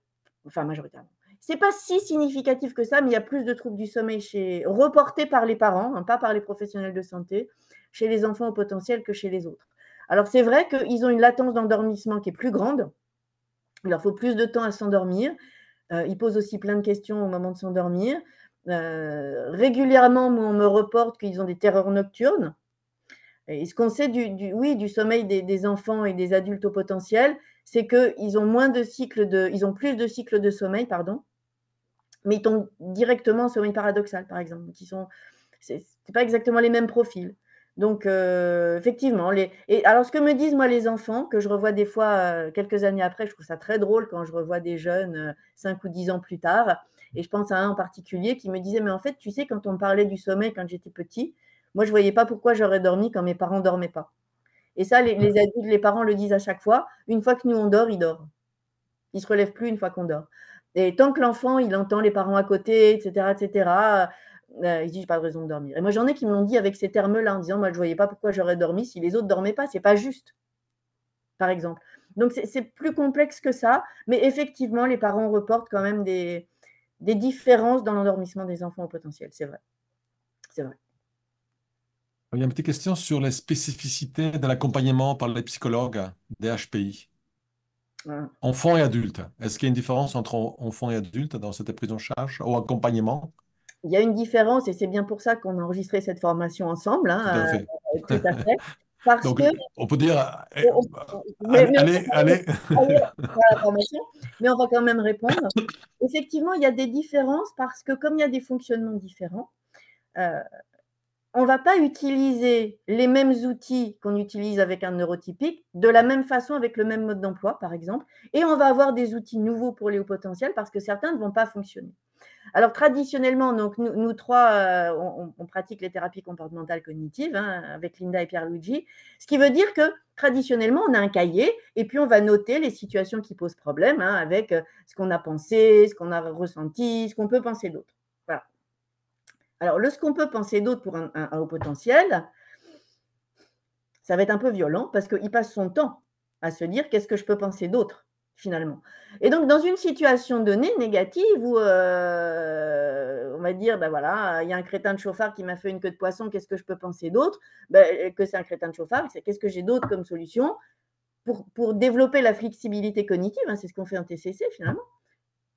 enfin majoritairement, c'est pas si significatif que ça, mais il y a plus de troubles du sommeil reportés par les parents, hein, pas par les professionnels de santé, chez les enfants au potentiel que chez les autres. Alors c'est vrai qu'ils ont une latence d'endormissement qui est plus grande, il leur faut plus de temps à s'endormir, ils posent aussi plein de questions au moment de s'endormir. Régulièrement, on me reporte qu'ils ont des terreurs nocturnes. Et ce qu'on sait du sommeil des enfants et des adultes au potentiel, c'est qu'ils ont ils ont plus de cycles de sommeil, pardon, mais ils tombent directement en sommeil paradoxal, par exemple. C'est pas exactement les mêmes profils. Donc, effectivement, et alors ce que me disent moi les enfants, que je revois des fois quelques années après, je trouve ça très drôle quand je revois des jeunes 5 ou 10 ans plus tard, et je pense à un en particulier qui me disait, mais en fait, tu sais, quand on me parlait du sommeil quand j'étais petit, moi je voyais pas pourquoi j'aurais dormi quand mes parents dormaient pas. Et ça, les adultes, les parents le disent à chaque fois, une fois que nous on dort, il dort. Il se relève plus une fois qu'on dort. Et tant que l'enfant, il entend les parents à côté, etc., etc., il se dit, j'ai pas de raison de dormir. Et moi, j'en ai qui me l'ont dit avec ces termes-là, en disant, moi, je voyais pas pourquoi j'aurais dormi si les autres dormaient pas. C'est pas juste, par exemple. Donc, c'est plus complexe que ça. Mais effectivement, les parents reportent quand même des différences dans l'endormissement des enfants au potentiel. C'est vrai. C'est vrai. Il y a une petite question sur les spécificités de l'accompagnement par les psychologues des HPI. Voilà. Enfants et adultes. Est-ce qu'il y a une différence entre enfants et adultes dans cette prise en charge ou accompagnement? Il y a une différence, et c'est bien pour ça qu'on a enregistré cette formation ensemble, Tout à hein, fait. tout à fait. Parce Donc, que on peut dire, mais allez, allez. la formation, mais on va quand même répondre. Effectivement, il y a des différences parce que comme il y a des fonctionnements différents, on ne va pas utiliser les mêmes outils qu'on utilise avec un neurotypique de la même façon avec le même mode d'emploi, par exemple, et on va avoir des outils nouveaux pour les hauts potentiels parce que certains ne vont pas fonctionner. Alors traditionnellement, donc nous trois, on pratique les thérapies comportementales cognitives hein, avec Linda et Pierluigi, ce qui veut dire que traditionnellement, on a un cahier et puis on va noter les situations qui posent problème hein, avec ce qu'on a pensé, ce qu'on a ressenti, ce qu'on peut penser d'autre. Voilà. Alors, ce qu'on peut penser d'autre pour un haut potentiel, ça va être un peu violent parce qu'il passe son temps à se dire qu'est-ce que je peux penser d'autre finalement. Et donc, dans une situation donnée négative où on va dire, ben voilà, il y a un crétin de chauffard qui m'a fait une queue de poisson, qu'est-ce que je peux penser d'autre que c'est un crétin de chauffard, c'est qu'est-ce que j'ai d'autre comme solution pour développer la flexibilité cognitive, hein, c'est ce qu'on fait en TCC finalement.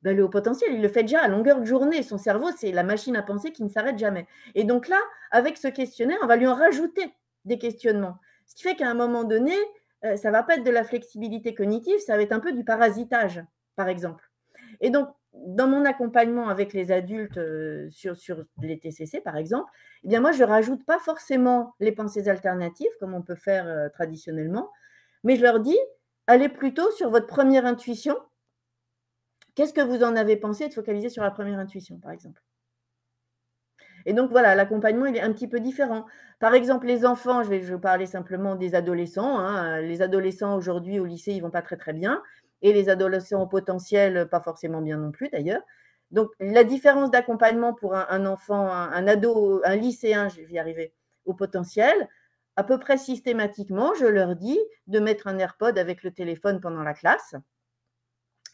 Ben, le haut potentiel, il le fait déjà à longueur de journée. Son cerveau, c'est la machine à penser qui ne s'arrête jamais. Et donc là, avec ce questionnaire, on va lui en rajouter des questionnements. Ce qui fait qu'à un moment donné, ça ne va pas être de la flexibilité cognitive, ça va être un peu du parasitage, par exemple. Et donc, dans mon accompagnement avec les adultes sur les TCC, par exemple, eh bien moi, je ne rajoute pas forcément les pensées alternatives, comme on peut faire traditionnellement, mais je leur dis, allez plutôt sur votre première intuition. Qu'est-ce que vous en avez pensé de focaliser sur la première intuition, par exemple? Et donc voilà, l'accompagnement, il est un petit peu différent. Par exemple, les enfants, je vais parler simplement des adolescents, hein. Les adolescents aujourd'hui au lycée, ils ne vont pas très très bien et les adolescents au potentiel, pas forcément bien non plus d'ailleurs. Donc la différence d'accompagnement pour un enfant, un ado, un lycéen, je vais y arriver, au potentiel, à peu près systématiquement, je leur dis de mettre un AirPod avec le téléphone pendant la classe.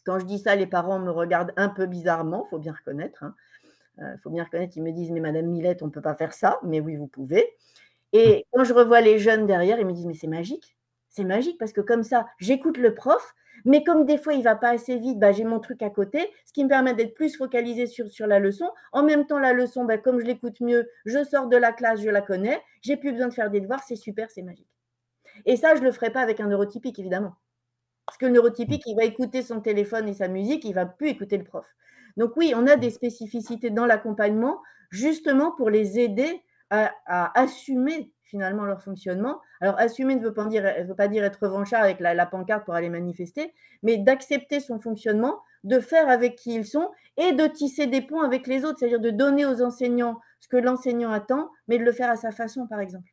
Quand je dis ça, les parents me regardent un peu bizarrement, il faut bien reconnaître. Faut bien reconnaître, ils me disent, mais Madame Millette, on ne peut pas faire ça. Mais oui, vous pouvez. Et quand je revois les jeunes derrière, ils me disent, mais c'est magique. C'est magique parce que comme ça, j'écoute le prof, mais comme des fois, il ne va pas assez vite, j'ai mon truc à côté, ce qui me permet d'être plus focalisée sur la leçon. En même temps, la leçon, comme je l'écoute mieux, je sors de la classe, je la connais, j'ai plus besoin de faire des devoirs, c'est super, c'est magique. Et ça, je ne le ferai pas avec un neurotypique, évidemment. Parce que le neurotypique, il va écouter son téléphone et sa musique, il ne va plus écouter le prof. Donc oui, on a des spécificités dans l'accompagnement, justement pour les aider à assumer finalement leur fonctionnement. Alors, assumer ne veut pas dire être revanchard avec la pancarte pour aller manifester, mais d'accepter son fonctionnement, de faire avec qui ils sont et de tisser des ponts avec les autres, c'est-à-dire de donner aux enseignants ce que l'enseignant attend, mais de le faire à sa façon, par exemple.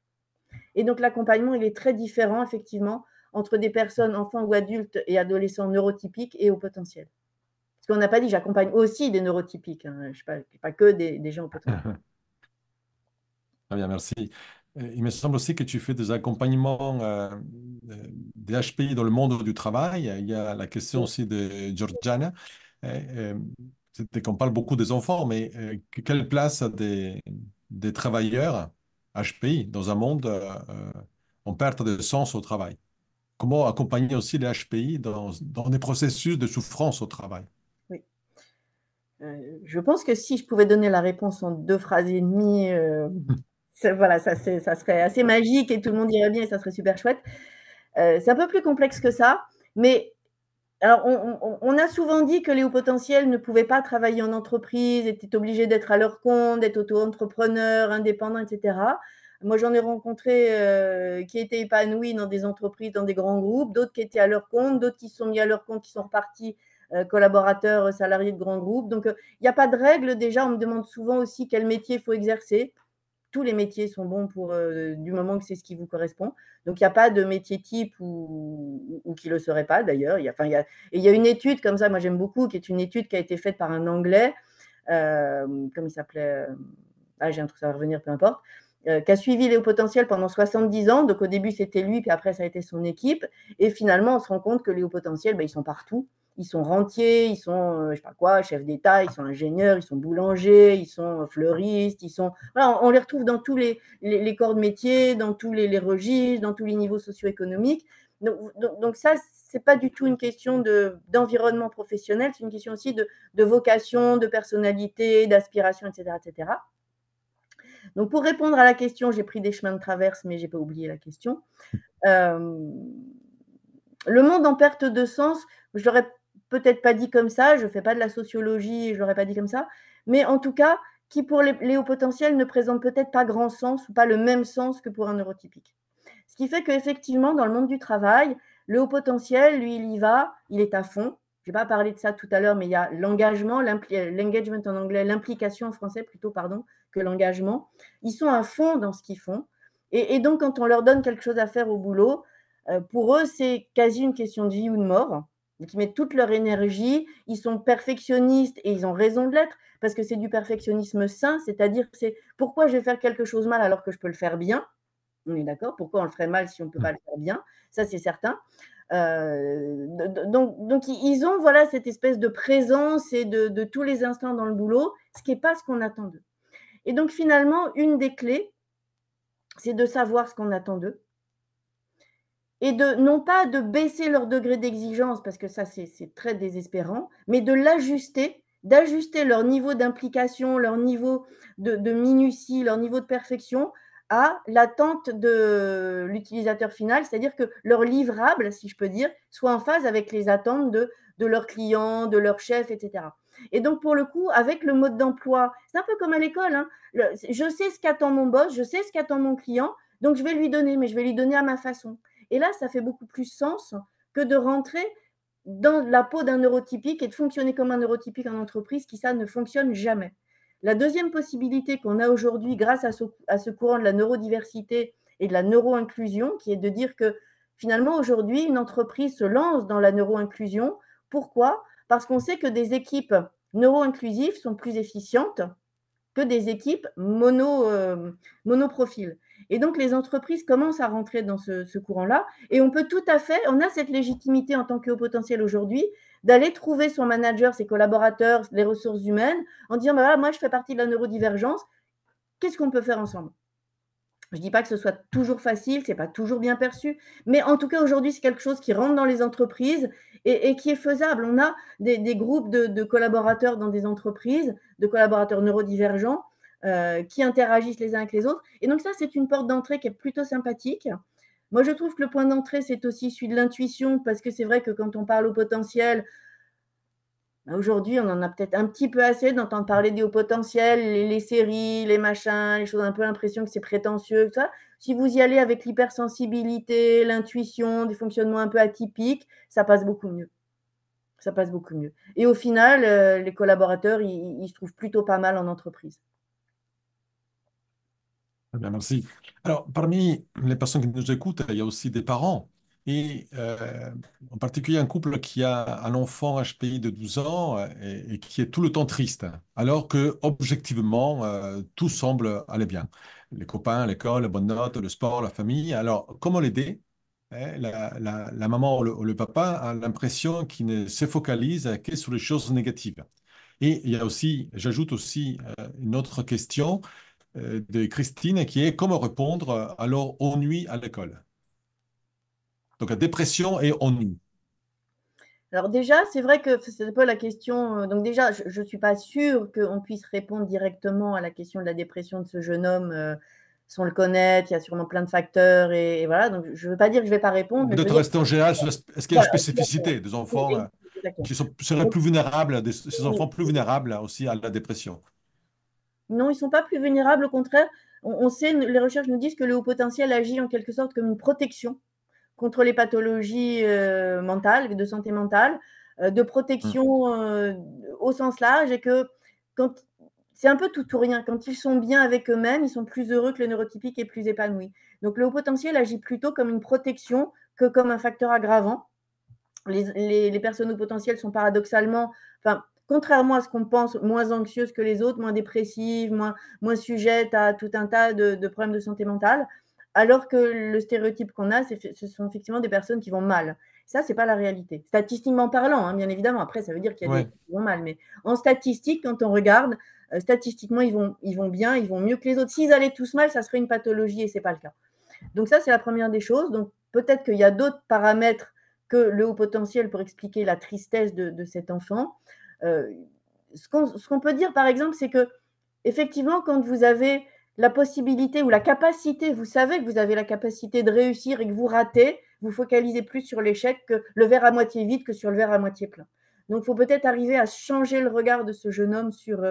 Et donc, l'accompagnement, il est très différent, effectivement, entre des personnes, enfants ou adultes et adolescents neurotypiques et au potentiel. Parce qu'on n'a pas dit, j'accompagne aussi des neurotypiques. Hein. Je ne suis pas que des gens au potentiel. Très bien, merci. Il me semble aussi que tu fais des accompagnements des HPI dans le monde du travail. Il y a la question aussi de Georgiana. C'est qu'on parle beaucoup des enfants, mais quelle place a des travailleurs HPI dans un monde en perte de sens au travail? Comment accompagner aussi les HPI dans des processus de souffrance au travail? Oui. Je pense que si je pouvais donner la réponse en 2 phrases et demie, voilà, ça serait assez magique et tout le monde irait bien et ça serait super chouette. C'est un peu plus complexe que ça, mais alors on a souvent dit que les hauts potentiels ne pouvaient pas travailler en entreprise, étaient obligés d'être à leur compte, d'être auto-entrepreneurs, indépendants, etc. Moi, j'en ai rencontré qui étaient épanouis dans des entreprises, dans des grands groupes, d'autres qui étaient à leur compte, d'autres qui se sont mis à leur compte, qui sont repartis collaborateurs, salariés de grands groupes. Donc, il n'y a pas de règle. Déjà, on me demande souvent aussi quel métier il faut exercer. Tous les métiers sont bons du moment que c'est ce qui vous correspond. Donc, il n'y a pas de métier type ou qui ne le serait pas d'ailleurs. Il y a une étude comme ça, moi j'aime beaucoup, qui est une étude qui a été faite par un Anglais, comme il s'appelait, j'ai un truc, ça va revenir, peu importe, qui a suivi les hauts potentiels pendant 70 ans. Donc, au début, c'était lui, puis après, ça a été son équipe. Et finalement, on se rend compte que les hauts potentiels, ils sont partout. Ils sont rentiers, ils sont, je sais pas quoi, chefs d'État, ils sont ingénieurs, ils sont boulangers, ils sont fleuristes, voilà, on les retrouve dans tous les corps de métier, dans tous les registres, dans tous les niveaux socio-économiques. Donc ça, c'est pas du tout une question d'environnement professionnel, c'est une question aussi de vocation, de personnalité, d'aspiration, etc., etc. Donc, pour répondre à la question, j'ai pris des chemins de traverse, mais j'ai pas oublié la question. Le monde en perte de sens, je l'aurais peut-être pas dit comme ça, je fais pas de la sociologie, je l'aurais pas dit comme ça, mais en tout cas, qui pour les hauts potentiels ne présente peut-être pas grand sens ou pas le même sens que pour un neurotypique. Ce qui fait qu'effectivement, dans le monde du travail, le haut potentiel, lui, il y va, il est à fond. Je n'ai pas parlé de ça tout à l'heure, mais il y a l'engagement, l'engagement en anglais, l'implication en français plutôt, pardon, que l'engagement. Ils sont à fond dans ce qu'ils font. Et donc, quand on leur donne quelque chose à faire au boulot, pour eux, c'est quasi une question de vie ou de mort. Donc, ils mettent toute leur énergie, ils sont perfectionnistes et ils ont raison de l'être parce que c'est du perfectionnisme sain, c'est-à-dire que c'est pourquoi je vais faire quelque chose mal alors que je peux le faire bien. On est d'accord? Pourquoi on le ferait mal si on ne peut pas le faire bien? Ça, c'est certain. Donc, ils ont voilà, cette espèce de présence et de tous les instants dans le boulot, ce qui n'est pas ce qu'on attend d'eux. Et donc, finalement, une des clés, c'est de savoir ce qu'on attend d'eux et non pas de baisser leur degré d'exigence, parce que ça, c'est très désespérant, mais de l'ajuster, d'ajuster leur niveau d'implication, leur niveau de minutie, leur niveau de perfection à l'attente de l'utilisateur final, c'est-à-dire que leur livrable, si je peux dire, soit en phase avec les attentes de leurs clients, de leurs chefs, etc. Et donc, pour le coup, avec le mode d'emploi, c'est un peu comme à l'école, hein, je sais ce qu'attend mon boss, je sais ce qu'attend mon client, donc je vais lui donner, mais je vais lui donner à ma façon. Et là, ça fait beaucoup plus sens que de rentrer dans la peau d'un neurotypique et de fonctionner comme un neurotypique en entreprise, qui ça ne fonctionne jamais. La deuxième possibilité qu'on a aujourd'hui grâce à ce courant de la neurodiversité et de la neuro-inclusion, qui est de dire que finalement aujourd'hui, une entreprise se lance dans la neuro-inclusion. Pourquoi? Parce qu'on sait que des équipes neuro-inclusives sont plus efficientes que des équipes monoprofils. Et donc, les entreprises commencent à rentrer dans ce courant-là. Et on peut tout à fait, on a cette légitimité en tant que haut potentiel aujourd'hui, d'aller trouver son manager, ses collaborateurs, les ressources humaines, en disant, bah, voilà, moi, je fais partie de la neurodivergence. Qu'est-ce qu'on peut faire ensemble? Je ne dis pas que ce soit toujours facile, ce n'est pas toujours bien perçu, mais en tout cas, aujourd'hui, c'est quelque chose qui rentre dans les entreprises et qui est faisable. On a des groupes de collaborateurs dans des entreprises, de collaborateurs neurodivergents qui interagissent les uns avec les autres. Et donc ça, c'est une porte d'entrée qui est plutôt sympathique. Moi, je trouve que le point d'entrée, c'est aussi celui de l'intuition, parce que c'est vrai que quand on parle au potentiel, aujourd'hui, on en a peut-être un petit peu assez d'entendre parler des hauts potentiels, les séries, les machins, les choses, un peu l'impression que c'est prétentieux, tout ça. Si vous y allez avec l'hypersensibilité, l'intuition, des fonctionnements un peu atypiques, ça passe beaucoup mieux. Ça passe beaucoup mieux. Et au final, les collaborateurs, ils se trouvent plutôt pas mal en entreprise. Très bien, merci. Alors, parmi les personnes qui nous écoutent, il y a aussi des parents. Et en particulier un couple qui a un enfant HPI de 12 ans et qui est tout le temps triste, alors que objectivement, tout semble aller bien. Les copains, l'école, les bonnes notes, le sport, la famille. Alors, comment l'aider? La maman ou le papa a l'impression qu'il ne se focalise que sur les choses négatives. Et il y a aussi, j'ajoute aussi une autre question de Christine qui est comment répondre alors ennui à l'école. Donc, dépression et ennui. Alors déjà, c'est vrai que c'est un peu la question. Donc déjà, je ne suis pas sûre qu'on puisse répondre directement à la question de la dépression de ce jeune homme sans le connaître. Il y a sûrement plein de facteurs et voilà. Donc je ne veux pas dire que je ne vais pas répondre, mais je veux Peut-être dire, rester en général sur est-ce qu'il y a une voilà, spécificité des enfants exactement. qui seraient plus vulnérables, ces Oui. enfants plus vulnérables aussi à la dépression? Non, ils ne sont pas plus vulnérables, au contraire. on sait, les recherches nous disent que le haut potentiel agit en quelque sorte comme une protection contre les pathologies mentales, de santé mentale, de protection au sens large, et que c'est un peu tout ou rien. Quand ils sont bien avec eux-mêmes, ils sont plus heureux que le neurotypique et plus épanouis. Donc le haut potentiel agit plutôt comme une protection que comme un facteur aggravant. Les personnes au potentiel sont paradoxalement, enfin, contrairement à ce qu'on pense, moins anxieuses que les autres, moins dépressives, moins sujettes à tout un tas de problèmes de santé mentale, alors que le stéréotype qu'on a, ce sont effectivement des personnes qui vont mal. Ça, ce n'est pas la réalité. Statistiquement parlant, hein, bien évidemment. Après, ça veut dire qu'il y a des gens qui vont mal. Mais en statistique, quand on regarde, statistiquement, ils vont bien, ils vont mieux que les autres. S'ils allaient tous mal, ça serait une pathologie et ce n'est pas le cas. Donc ça, c'est la première des choses. Donc peut-être qu'il y a d'autres paramètres que le haut potentiel pour expliquer la tristesse de cet enfant. Ce qu'on peut dire, par exemple, c'est que effectivement, quand vous avez la possibilité ou la capacité, vous savez que vous avez la capacité de réussir et que vous ratez, vous focalisez plus sur l'échec que le verre à moitié vide que sur le verre à moitié plein. Donc, il faut peut-être arriver à changer le regard de ce jeune homme sur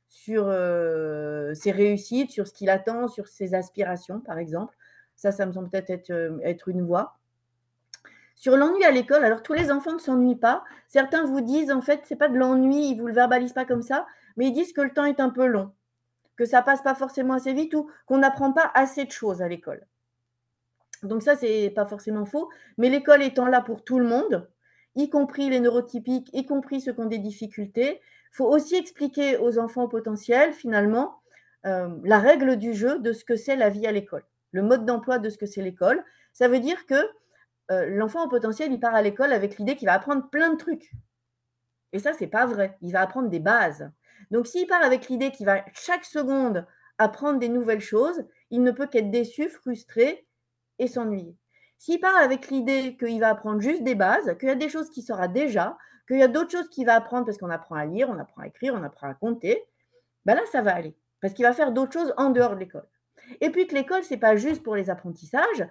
ses réussites, sur ce qu'il attend, sur ses aspirations, par exemple. Ça me semble peut-être être une voie. Sur l'ennui à l'école, alors tous les enfants ne s'ennuient pas. Certains vous disent, en fait, ce n'est pas de l'ennui, ils ne vous le verbalisent pas comme ça, mais ils disent que le temps est un peu long, que ça passe pas forcément assez vite ou qu'on n'apprend pas assez de choses à l'école. Donc ça, c'est pas forcément faux, mais l'école étant là pour tout le monde, y compris les neurotypiques, y compris ceux qui ont des difficultés, il faut aussi expliquer aux enfants au potentiel, finalement, la règle du jeu de ce que c'est la vie à l'école, le mode d'emploi de ce que c'est l'école. Ça veut dire que l'enfant au potentiel, il part à l'école avec l'idée qu'il va apprendre plein de trucs. Et ça, c'est pas vrai. Il va apprendre des bases. Donc, s'il part avec l'idée qu'il va chaque seconde apprendre des nouvelles choses, il ne peut qu'être déçu, frustré et s'ennuyer. S'il part avec l'idée qu'il va apprendre juste des bases, qu'il y a des choses qu'il saura déjà, qu'il y a d'autres choses qu'il va apprendre parce qu'on apprend à lire, on apprend à écrire, on apprend à compter, ben là, ça va aller. Parce qu'il va faire d'autres choses en dehors de l'école. Et puis que l'école, ce n'est pas juste pour les apprentissages.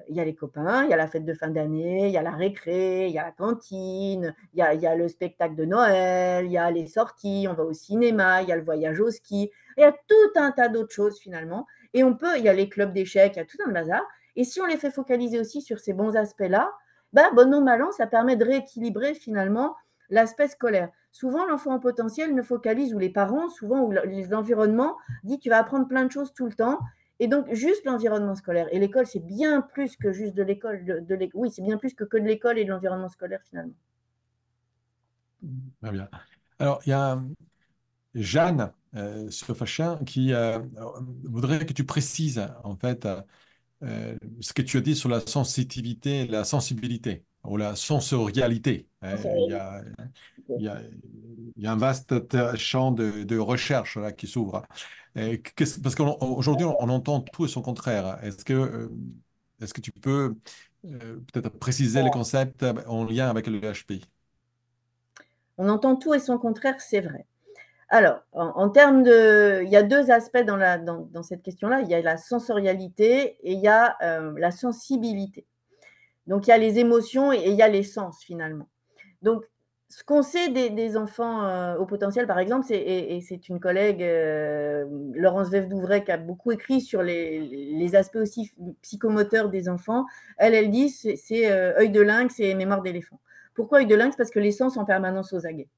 Il y a les copains, il y a la fête de fin d'année, il y a la récré, il y a la cantine, il y a le spectacle de Noël, il y a les sorties, on va au cinéma, il y a le voyage au ski, il y a tout un tas d'autres choses finalement. Et il y a les clubs d'échecs, il y a tout un bazar. Et si on les fait focaliser aussi sur ces bons aspects-là, bon an, mal an, ça permet de rééquilibrer finalement l'aspect scolaire. Souvent, l'enfant en potentiel ne focalise, ou les parents, souvent, ou l'environnement, dit tu vas apprendre plein de choses tout le temps. Et donc, juste l'environnement scolaire. Et l'école, c'est bien plus que juste de l'école. Oui, c'est bien plus que de l'école et de l'environnement scolaire, finalement. Très bien. Alors, il y a Jeanne sur Fachin qui voudrait que tu précises, en fait, ce que tu as dit sur la sensitivité, la sensibilité ou la sensorialité. Il y a, il y a un vaste champ de recherche là, qui s'ouvre. Parce qu'aujourd'hui, on entend tout et son contraire. Est-ce que tu peux peut-être préciser les concepts en lien avec le HPI? On entend tout et son contraire, c'est vrai. Alors, en termes de… Il y a deux aspects dans cette question-là. Il y a la sensorialité et il y a la sensibilité. Donc, il y a les émotions et il y a les sens, finalement. Donc, ce qu'on sait des enfants au potentiel, par exemple, et c'est une collègue, Laurence Veuve-Douvray, qui a beaucoup écrit sur les aspects aussi psychomoteurs des enfants. Elle dit c'est œil de lynx et mémoire d'éléphant. Pourquoi œil de lynx? Parce que les sens en permanence aux aguets.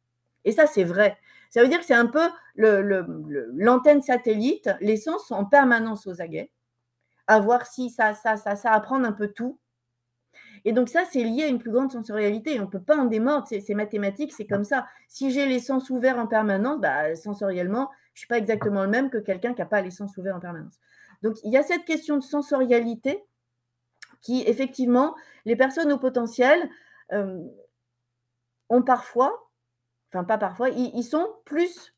Et ça, c'est vrai. Ça veut dire que c'est un peu l'antenne satellite. Les sens sont en permanence aux aguets, à voir si ça, apprendre un peu tout. Et donc ça, c'est lié à une plus grande sensorialité. On ne peut pas en démordre, c'est mathématique, c'est comme ça. Si j'ai les sens ouverts en permanence, sensoriellement, je ne suis pas exactement le même que quelqu'un qui n'a pas les sens ouverts en permanence. Donc il y a cette question de sensorialité qui, effectivement, les personnes au potentiel ont parfois, enfin pas parfois, ils sont plus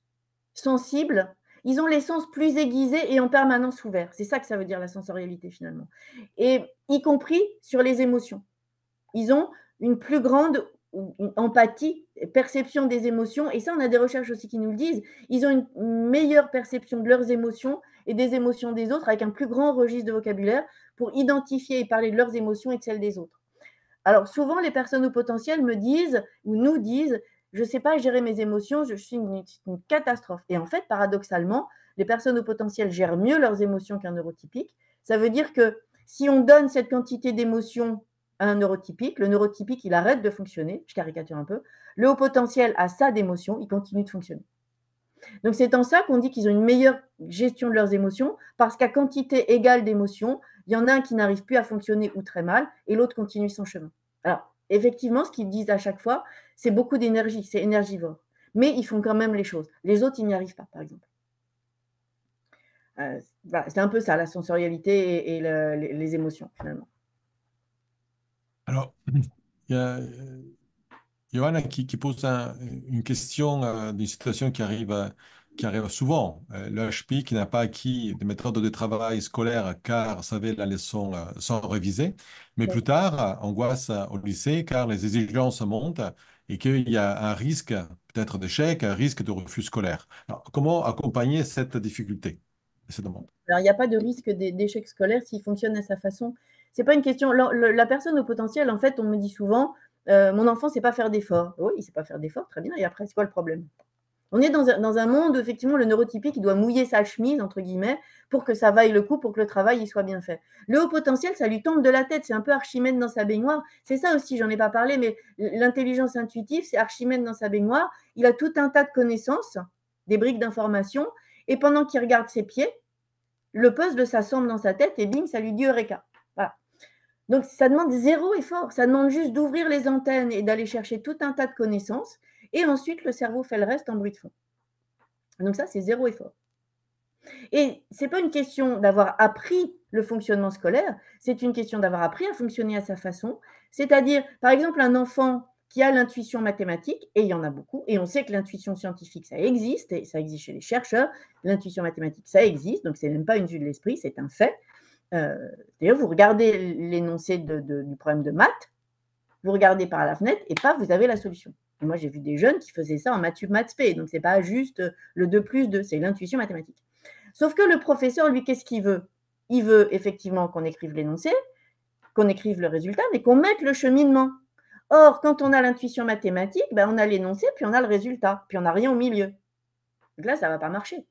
sensibles, ils ont les sens plus aiguisés et en permanence ouverts. C'est ça que ça veut dire la sensorialité finalement. Et y compris sur les émotions. Ils ont une plus grande empathie, perception des émotions. Et ça, on a des recherches aussi qui nous le disent. Ils ont une meilleure perception de leurs émotions et des émotions des autres avec un plus grand registre de vocabulaire pour identifier et parler de leurs émotions et de celles des autres. Alors, souvent, les personnes au potentiel me disent ou nous disent « je ne sais pas gérer mes émotions, je suis une catastrophe ». Et en fait, paradoxalement, les personnes au potentiel gèrent mieux leurs émotions qu'un neurotypique. Ça veut dire que si on donne cette quantité d'émotions à un neurotypique, le neurotypique, il arrête de fonctionner, je caricature un peu, le haut potentiel a ça d'émotions, il continue de fonctionner. Donc c'est en ça qu'on dit qu'ils ont une meilleure gestion de leurs émotions, parce qu'à quantité égale d'émotions, il y en a un qui n'arrive plus à fonctionner ou très mal, et l'autre continue son chemin. Alors, effectivement, ce qu'ils disent à chaque fois, c'est beaucoup d'énergie, c'est énergivore. Mais ils font quand même les choses. Les autres, ils n'y arrivent pas, par exemple. Voilà, c'est un peu ça, la sensorialité et les émotions, finalement. Alors, il y a Johanna qui pose une question d'une situation qui arrive souvent. Le HP qui n'a pas acquis des méthodes de travail scolaire car savait la leçon sans réviser, mais plus tard, angoisse au lycée car les exigences montent et qu'il y a un risque peut-être d'échec, un risque de refus scolaire. Alors, comment accompagner cette difficulté, cette demande? Alors, il n'y a pas de risque d'échec scolaire s'il fonctionne à sa façon. C'est pas une question. La personne au potentiel, en fait, on me dit souvent, mon enfant ne sait pas faire d'efforts. Oui, il ne sait pas faire d'efforts, très bien. Et après, c'est quoi le problème? On est dans un monde où, effectivement, le neurotypique, il doit mouiller sa chemise, entre guillemets, pour que ça vaille le coup, pour que le travail il soit bien fait. Le haut potentiel, ça lui tombe de la tête. C'est un peu Archimède dans sa baignoire. C'est ça aussi, j'en ai pas parlé, mais l'intelligence intuitive, c'est Archimède dans sa baignoire. Il a tout un tas de connaissances, des briques d'informations, et pendant qu'il regarde ses pieds, le puzzle s'assemble dans sa tête et bim, ça lui dit Eureka. Voilà. Donc, ça demande zéro effort. Ça demande juste d'ouvrir les antennes et d'aller chercher tout un tas de connaissances. Et ensuite, le cerveau fait le reste en bruit de fond. Donc, ça, c'est zéro effort. Et ce n'est pas une question d'avoir appris le fonctionnement scolaire, c'est une question d'avoir appris à fonctionner à sa façon. C'est-à-dire, par exemple, un enfant qui a l'intuition mathématique, et il y en a beaucoup, et on sait que l'intuition scientifique, ça existe, et ça existe chez les chercheurs, l'intuition mathématique, ça existe, donc ce n'est même pas une vue de l'esprit, c'est un fait. D'ailleurs, vous regardez l'énoncé du problème de maths, vous regardez par la fenêtre, et paf, vous avez la solution. Et moi, j'ai vu des jeunes qui faisaient ça en maths sup, maths spé, donc ce n'est pas juste le 2 plus 2, c'est l'intuition mathématique. Sauf que le professeur, lui, qu'est-ce qu'il veut? Il veut effectivement qu'on écrive l'énoncé, qu'on écrive le résultat, mais qu'on mette le cheminement. Or, quand on a l'intuition mathématique, ben, on a l'énoncé, puis on a le résultat, puis on n'a rien au milieu. Donc là, ça ne va pas marcher.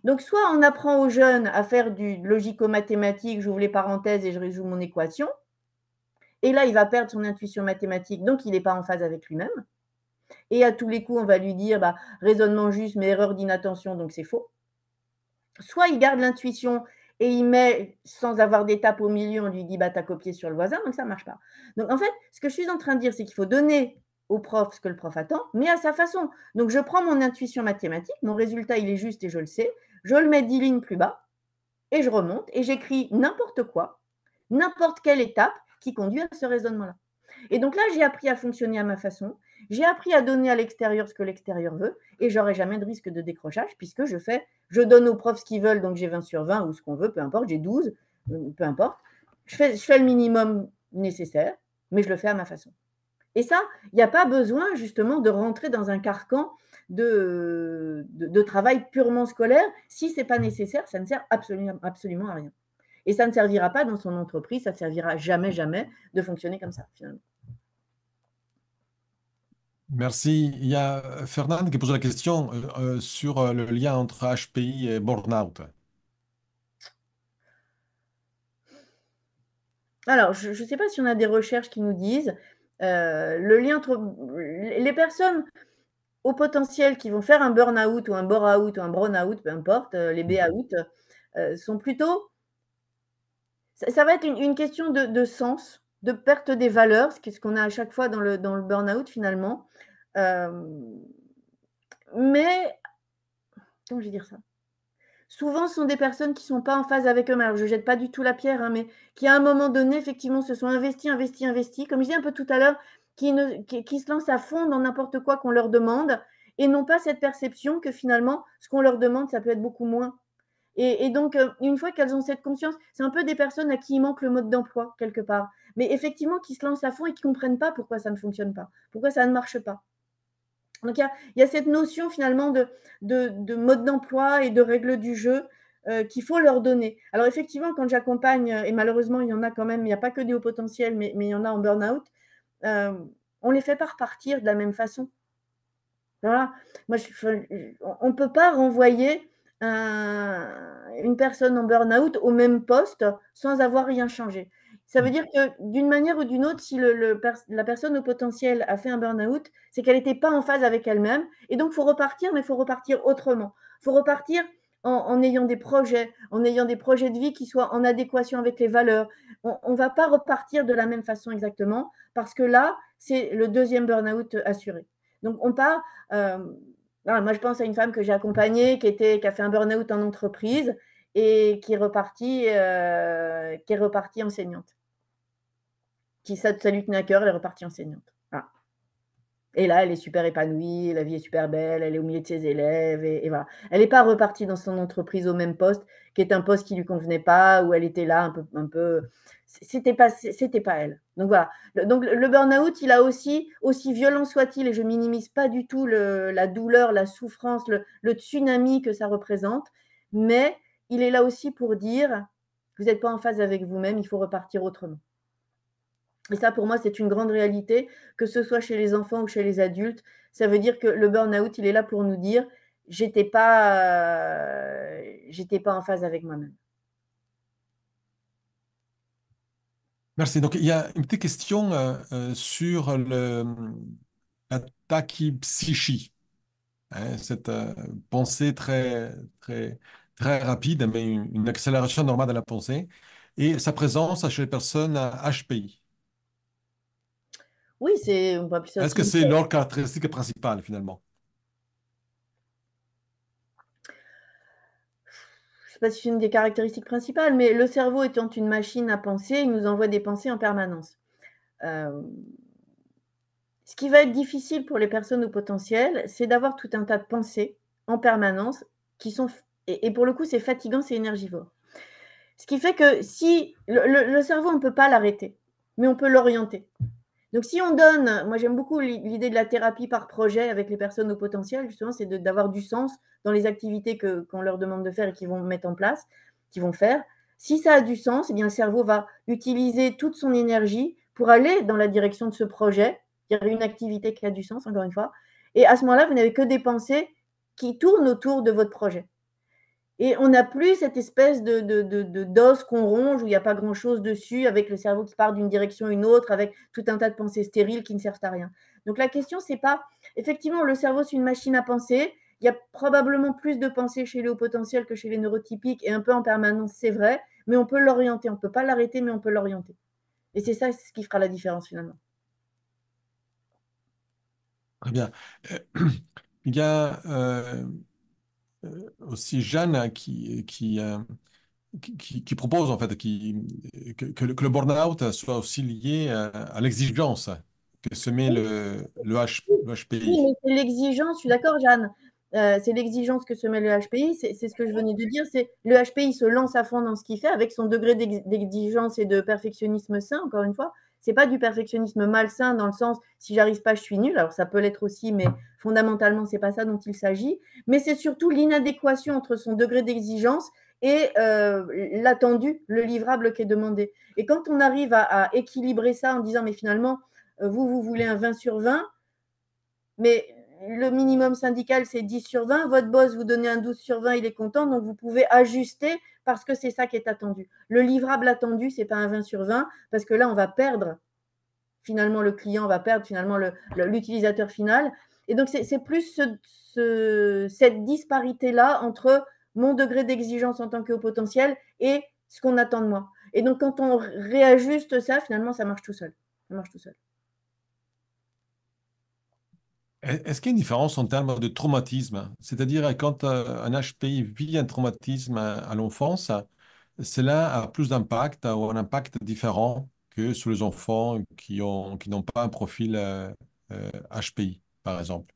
Donc, soit on apprend aux jeunes à faire du logico-mathématique, j'ouvre les parenthèses et je résous mon équation, et là, il va perdre son intuition mathématique, donc il n'est pas en phase avec lui-même. Et à tous les coups, on va lui dire bah, raisonnement juste, mais erreur d'inattention, donc c'est faux. Soit il garde l'intuition et il met, sans avoir d'étape au milieu, on lui dit bah, tu as copié sur le voisin, donc ça ne marche pas. Donc en fait, ce que je suis en train de dire, c'est qu'il faut donner au prof ce que le prof attend, mais à sa façon. Donc je prends mon intuition mathématique, mon résultat il est juste et je le sais, je le mets 10 lignes plus bas et je remonte et j'écris n'importe quoi, n'importe quelle étape qui conduit à ce raisonnement-là. Et donc là, j'ai appris à fonctionner à ma façon, j'ai appris à donner à l'extérieur ce que l'extérieur veut, et j'aurai jamais de risque de décrochage, puisque je donne aux profs ce qu'ils veulent, donc j'ai 20 sur 20 ou ce qu'on veut, peu importe, j'ai 12, peu importe. Je fais le minimum nécessaire, mais je le fais à ma façon. Et ça, il n'y a pas besoin justement de rentrer dans un carcan de travail purement scolaire. Si ce n'est pas nécessaire, ça ne sert absolument à rien. Et ça ne servira pas dans son entreprise, ça ne servira jamais, jamais de fonctionner comme ça, finalement. Merci. Il y a Fernand qui pose la question sur le lien entre HPI et burn-out. Alors, je ne sais pas si on a des recherches qui nous disent le lien entre les personnes au potentiel qui vont faire un burn-out ou un bore-out ou un brown-out, peu importe, les B-out, sont plutôt… Ça va être une question de sens, de perte des valeurs, ce qu'on a à chaque fois dans le burn-out finalement. Mais, comment je vais dire ça? Souvent, ce sont des personnes qui ne sont pas en phase avec eux-mêmes. Alors, je ne jette pas du tout la pierre, hein, mais qui, à un moment donné, effectivement, se sont investis. Comme je disais un peu tout à l'heure, qui se lancent à fond dans n'importe quoi qu'on leur demande et n'ont pas cette perception que finalement, ce qu'on leur demande, ça peut être beaucoup moins. Et donc, une fois qu'elles ont cette conscience, c'est un peu des personnes à qui il manque le mode d'emploi, quelque part. Mais effectivement, qui se lancent à fond et qui ne comprennent pas pourquoi ça ne fonctionne pas, pourquoi ça ne marche pas. Donc, il y a cette notion finalement de mode d'emploi et de règles du jeu qu'il faut leur donner. Alors, effectivement, quand j'accompagne, et malheureusement, il y en a quand même, il n'y a pas que des hauts potentiels, mais il y en a en burn-out, on ne les fait pas repartir de la même façon. Voilà. Moi, on ne peut pas renvoyer une personne en burn-out au même poste sans avoir rien changé. Ça veut dire que d'une manière ou d'une autre, si la personne au potentiel a fait un burn-out, c'est qu'elle n'était pas en phase avec elle-même. Et donc, il faut repartir, mais il faut repartir autrement. Il faut repartir en ayant des projets, de vie qui soient en adéquation avec les valeurs. On ne va pas repartir de la même façon exactement, parce que là, c'est le deuxième burn-out assuré. Donc, on part. Moi, je pense à une femme que j'ai accompagnée qui a fait un burn-out en entreprise et qui est repartie enseignante. Ça lui tenait à cœur, elle est repartie enseignante. Voilà. Et là, elle est super épanouie, la vie est super belle, elle est au milieu de ses élèves, et voilà. Elle n'est pas repartie dans son entreprise au même poste, qui est un poste qui ne lui convenait pas, où elle était là un peu. C'était pas elle. Donc voilà. Donc le burn-out, il a aussi violent soit-il, et je minimise pas du tout la douleur, la souffrance, le tsunami que ça représente, mais il est là aussi pour dire, vous n'êtes pas en phase avec vous-même, il faut repartir autrement. Et ça, pour moi, c'est une grande réalité, que ce soit chez les enfants ou chez les adultes. Ça veut dire que le burn-out, il est là pour nous dire, j'étais pas en phase avec moi-même. Merci. Donc, il y a une petite question sur la tachypsychie. Hein, cette pensée très rapide, mais une accélération normale de la pensée, et sa présence chez les personnes HPI. Oui, on peut appeler ça Est-ce aussi. que c'est leur caractéristique principale, finalement? Je ne sais pas si c'est une des caractéristiques principales, mais le cerveau étant une machine à penser, il nous envoie des pensées en permanence. Ce qui va être difficile pour les personnes au potentiel, c'est d'avoir tout un tas de pensées en permanence qui sont, et pour le coup, c'est fatigant, c'est énergivore. Ce qui fait que si le cerveau, on ne peut pas l'arrêter, mais on peut l'orienter. Donc, si on donne, moi j'aime beaucoup l'idée de la thérapie par projet avec les personnes au potentiel, justement, c'est d'avoir du sens dans les activités qu'on leur demande de faire et qu'ils vont mettre en place, qu'ils vont faire. Si ça a du sens, eh bien, le cerveau va utiliser toute son énergie pour aller dans la direction de ce projet. Il y a une activité qui a du sens, encore une fois. Et à ce moment-là, vous n'avez que des pensées qui tournent autour de votre projet. Et on n'a plus cette espèce d'os qu'on ronge où il n'y a pas grand-chose dessus, avec le cerveau qui part d'une direction à une autre, avec tout un tas de pensées stériles qui ne servent à rien. Donc la question, c'est pas… Effectivement, le cerveau, c'est une machine à penser. Il y a probablement plus de pensées chez les hauts potentiels que chez les neurotypiques, et un peu en permanence, c'est vrai, mais on peut l'orienter. On ne peut pas l'arrêter, mais on peut l'orienter. Et c'est ça ce qui fera la différence, finalement. Très bien. Il y a aussi Jeanne qui propose en fait que le burn-out soit aussi lié à l'exigence que se met le Oui, HPI. mais c'est l'exigence, je suis d'accord, Jeanne. C'est l'exigence que se met le HPI, c'est ce que je venais de dire. C'est le HPI se lance à fond dans ce qu'il fait avec son degré d'exigence et de perfectionnisme sain, encore une fois. C'est pas du perfectionnisme malsain dans le sens si j'arrive pas, je suis nul. Alors ça peut l'être aussi, mais fondamentalement, c'est pas ça dont il s'agit. Mais c'est surtout l'inadéquation entre son degré d'exigence et l'attendu, le livrable qui est demandé. Et quand on arrive à équilibrer ça en disant, mais finalement, vous voulez un 20 sur 20, mais le minimum syndical, c'est 10 sur 20. Votre boss vous donne un 12 sur 20, il est content, donc vous pouvez ajuster parce que c'est ça qui est attendu. Le livrable attendu, ce n'est pas un 20 sur 20, parce que là, on va perdre finalement le client, on va perdre finalement l'utilisateur final. Et donc, c'est plus cette disparité-là entre mon degré d'exigence en tant que haut potentiel et ce qu'on attend de moi. Et donc, quand on réajuste ça, finalement, ça marche tout seul. Ça marche tout seul. Est-ce qu'il y a une différence en termes de traumatisme? C'est-à-dire, quand un HPI vit un traumatisme à l'enfance, cela a plus d'impact ou un impact différent que sur les enfants qui n'ont pas un profil HPI, par exemple.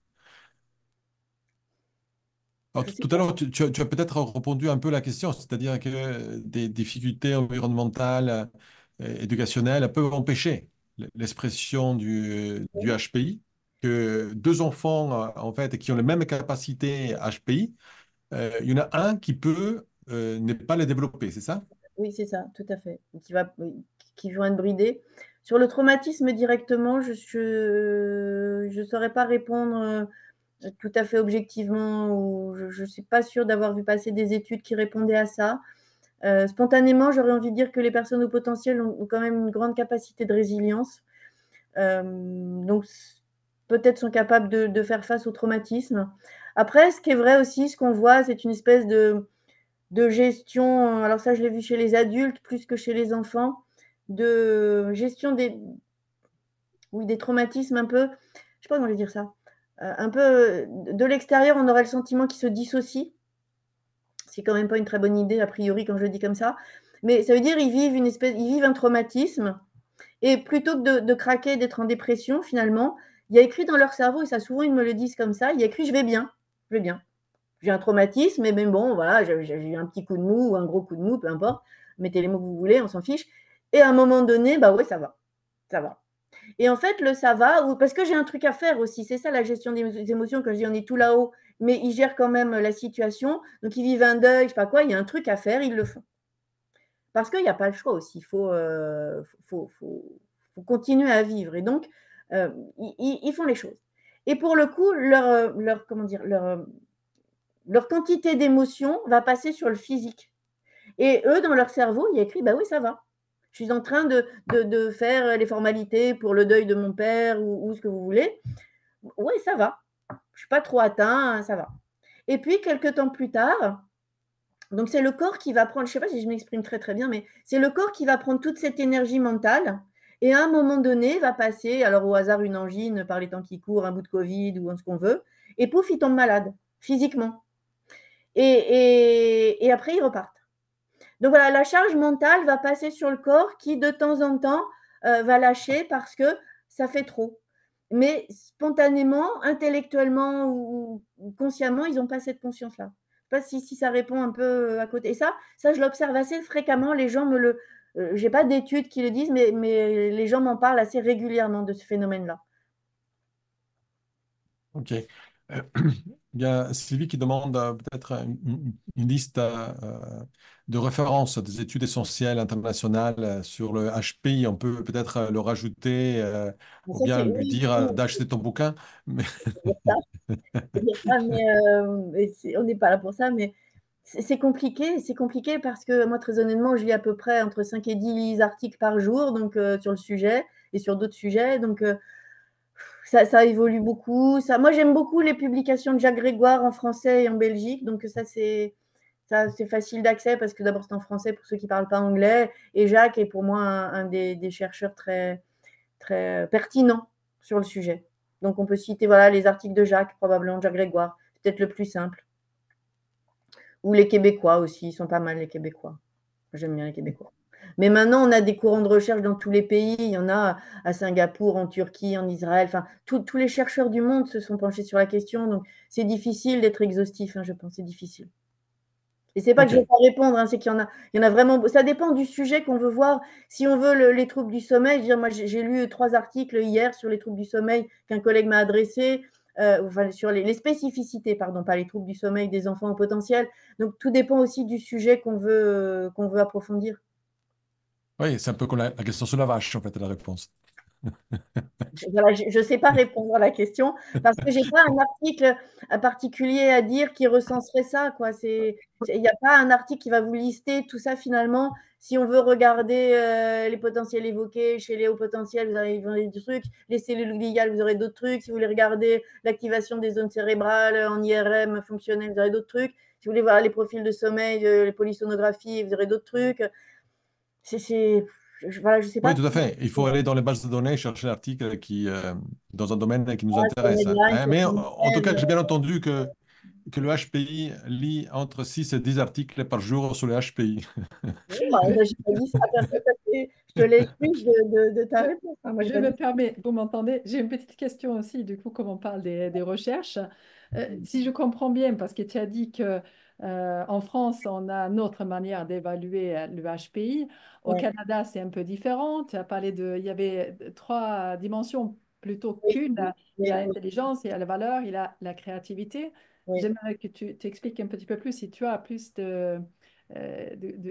Alors, Je sais tout à pas. l'heure, tu as peut-être répondu un peu à la question, c'est-à-dire que des difficultés environnementales, éducationnelles peuvent empêcher l'expression du HPI, que deux enfants, en fait, qui ont les mêmes capacités HPI, il y en a un qui peut ne pas les développer, c'est ça? Oui, c'est ça, tout à fait. Qui vont être bridés. Sur le traumatisme directement, je saurais pas répondre. tout à fait objectivement, ou je ne suis pas sûre d'avoir vu passer des études qui répondaient à ça. Spontanément, j'aurais envie de dire que les personnes au potentiel ont quand même une grande capacité de résilience. Donc, peut-être sont capables de faire face au traumatisme. Après, ce qui est vrai aussi, ce qu'on voit, c'est une espèce de gestion, alors ça, je l'ai vu chez les adultes plus que chez les enfants, de gestion des traumatismes un peu, je ne sais pas comment je vais dire ça, un peu de l'extérieur, on aurait le sentiment qu'ils se dissocient. C'est quand même pas une très bonne idée, a priori, quand je le dis comme ça. Mais ça veut dire qu'ils vivent un traumatisme. Et plutôt que de craquer, d'être en dépression, finalement, il y a écrit dans leur cerveau, et ça souvent ils me le disent comme ça, il y a écrit je vais bien, je vais bien. J'ai un traumatisme, mais même bon, voilà, j'ai eu un petit coup de mou ou un gros coup de mou, peu importe, mettez les mots que vous voulez, on s'en fiche. Et à un moment donné, bah ouais, ça va, ça va. Et en fait, le ça va, parce que j'ai un truc à faire aussi, c'est ça la gestion des émotions, quand je dis on est tout là-haut, mais ils gèrent quand même la situation, donc ils vivent un deuil, je sais pas quoi, il y a un truc à faire, ils le font. Parce qu'il n'y a pas le choix aussi, faut continuer à vivre. Et donc, ils font les choses. Et pour le coup, comment dire, leur quantité d'émotion va passer sur le physique. Et eux, dans leur cerveau, il y a écrit, bah oui, ça va. Je suis en train de faire les formalités pour le deuil de mon père ou ce que vous voulez. Oui, ça va. Je ne suis pas trop atteint, ça va. Et puis, quelques temps plus tard, donc c'est le corps qui va prendre, je ne sais pas si je m'exprime très très bien, mais c'est le corps qui va prendre toute cette énergie mentale et à un moment donné va passer, alors au hasard une angine par les temps qui courent, un bout de Covid ou ce qu'on veut, et pouf, il tombe malade, physiquement. Et après, ils repartent. Donc voilà, la charge mentale va passer sur le corps qui, de temps en temps, va lâcher parce que ça fait trop. Mais spontanément, intellectuellement ou consciemment, ils n'ont pas cette conscience-là. Je ne sais pas si ça répond un peu à côté. Et ça je l'observe assez fréquemment. Les gens me le. Je n'ai pas d'études qui le disent, mais les gens m'en parlent assez régulièrement de ce phénomène-là. Ok. Il y a Sylvie qui demande peut-être une liste de références des études essentielles internationales sur le HPI. On peut peut-être le rajouter ou Ça, bien c'est lui oui, dire d'acheter ton bouquin. Mais c'est dire ça, mais on n'est pas là pour ça. Mais c'est compliqué parce que moi, très honnêtement, je lis à peu près entre 5 et 10 articles par jour donc, sur le sujet et sur d'autres sujets. Donc, ça évolue beaucoup. Moi, j'aime beaucoup les publications de Jacques Grégoire en français et en Belgique. Donc, ça, c'est facile d'accès parce que d'abord, c'est en français pour ceux qui ne parlent pas anglais. Et Jacques est pour moi un des chercheurs très, très pertinents sur le sujet. Donc, on peut citer voilà, les articles de Jacques, probablement Jacques Grégoire. C'est peut-être le plus simple. Ou les Québécois aussi, ils sont pas mal, les Québécois. J'aime bien les Québécois. Mais maintenant, on a des courants de recherche dans tous les pays. Il y en a à Singapour, en Turquie, en Israël. Enfin, tous les chercheurs du monde se sont penchés sur la question. Donc, c'est difficile d'être exhaustif, je pense. C'est difficile. Et c'est pas que je ne ok. veux pas répondre, c'est qu'il y en a vraiment. Ça dépend du sujet qu'on veut voir. Si on veut les troubles du sommeil, je veux dire, moi j'ai lu 3 articles hier sur les troubles du sommeil qu'un collègue m'a adressé, enfin, sur les spécificités, pardon, pas les troubles du sommeil des enfants au potentiel. Donc tout dépend aussi du sujet qu'on veut approfondir. Oui, c'est un peu comme la question sur la vache, en fait, la réponse. Voilà, je ne sais pas répondre à la question parce que je n'ai pas un article particulier à dire qui recenserait ça, quoi. Il n'y a pas un article qui va vous lister tout ça finalement. Si on veut regarder les potentiels évoqués chez les hauts potentiels, vous avez des trucs. Les cellules gliales, vous aurez d'autres trucs. Si vous voulez regarder l'activation des zones cérébrales en IRM fonctionnel, vous aurez d'autres trucs. Si vous voulez voir les profils de sommeil, les polysonographies, vous aurez d'autres trucs. Voilà, je ne sais Oui, pas. tout à fait. Il faut aller dans les bases de données, chercher l'article dans un domaine qui nous Sur intéresse. Medline, Hein. sur Mais en tout cas, CNN, j'ai bien entendu que le HPI lit entre 6 et 10 articles par jour sur le HPI. bah, j'ai pas dit ça, je te l'ai excuse de ta réponse, hein. Moi, j'ai Je pas me dit ça. permets, vous m'entendez? J'ai une petite question aussi, du coup, comme on parle des recherches. Si je comprends bien, parce que tu as dit que en France, on a notre manière d'évaluer le HPI. Au Ouais. Canada, c'est un peu différent. Tu as parlé il y avait 3 dimensions plutôt Oui, qu'une. oui, Il y a oui, oui, l'intelligence, il y a la valeur, il y a la créativité. oui. J'aimerais que tu t'expliques un petit peu plus si tu as plus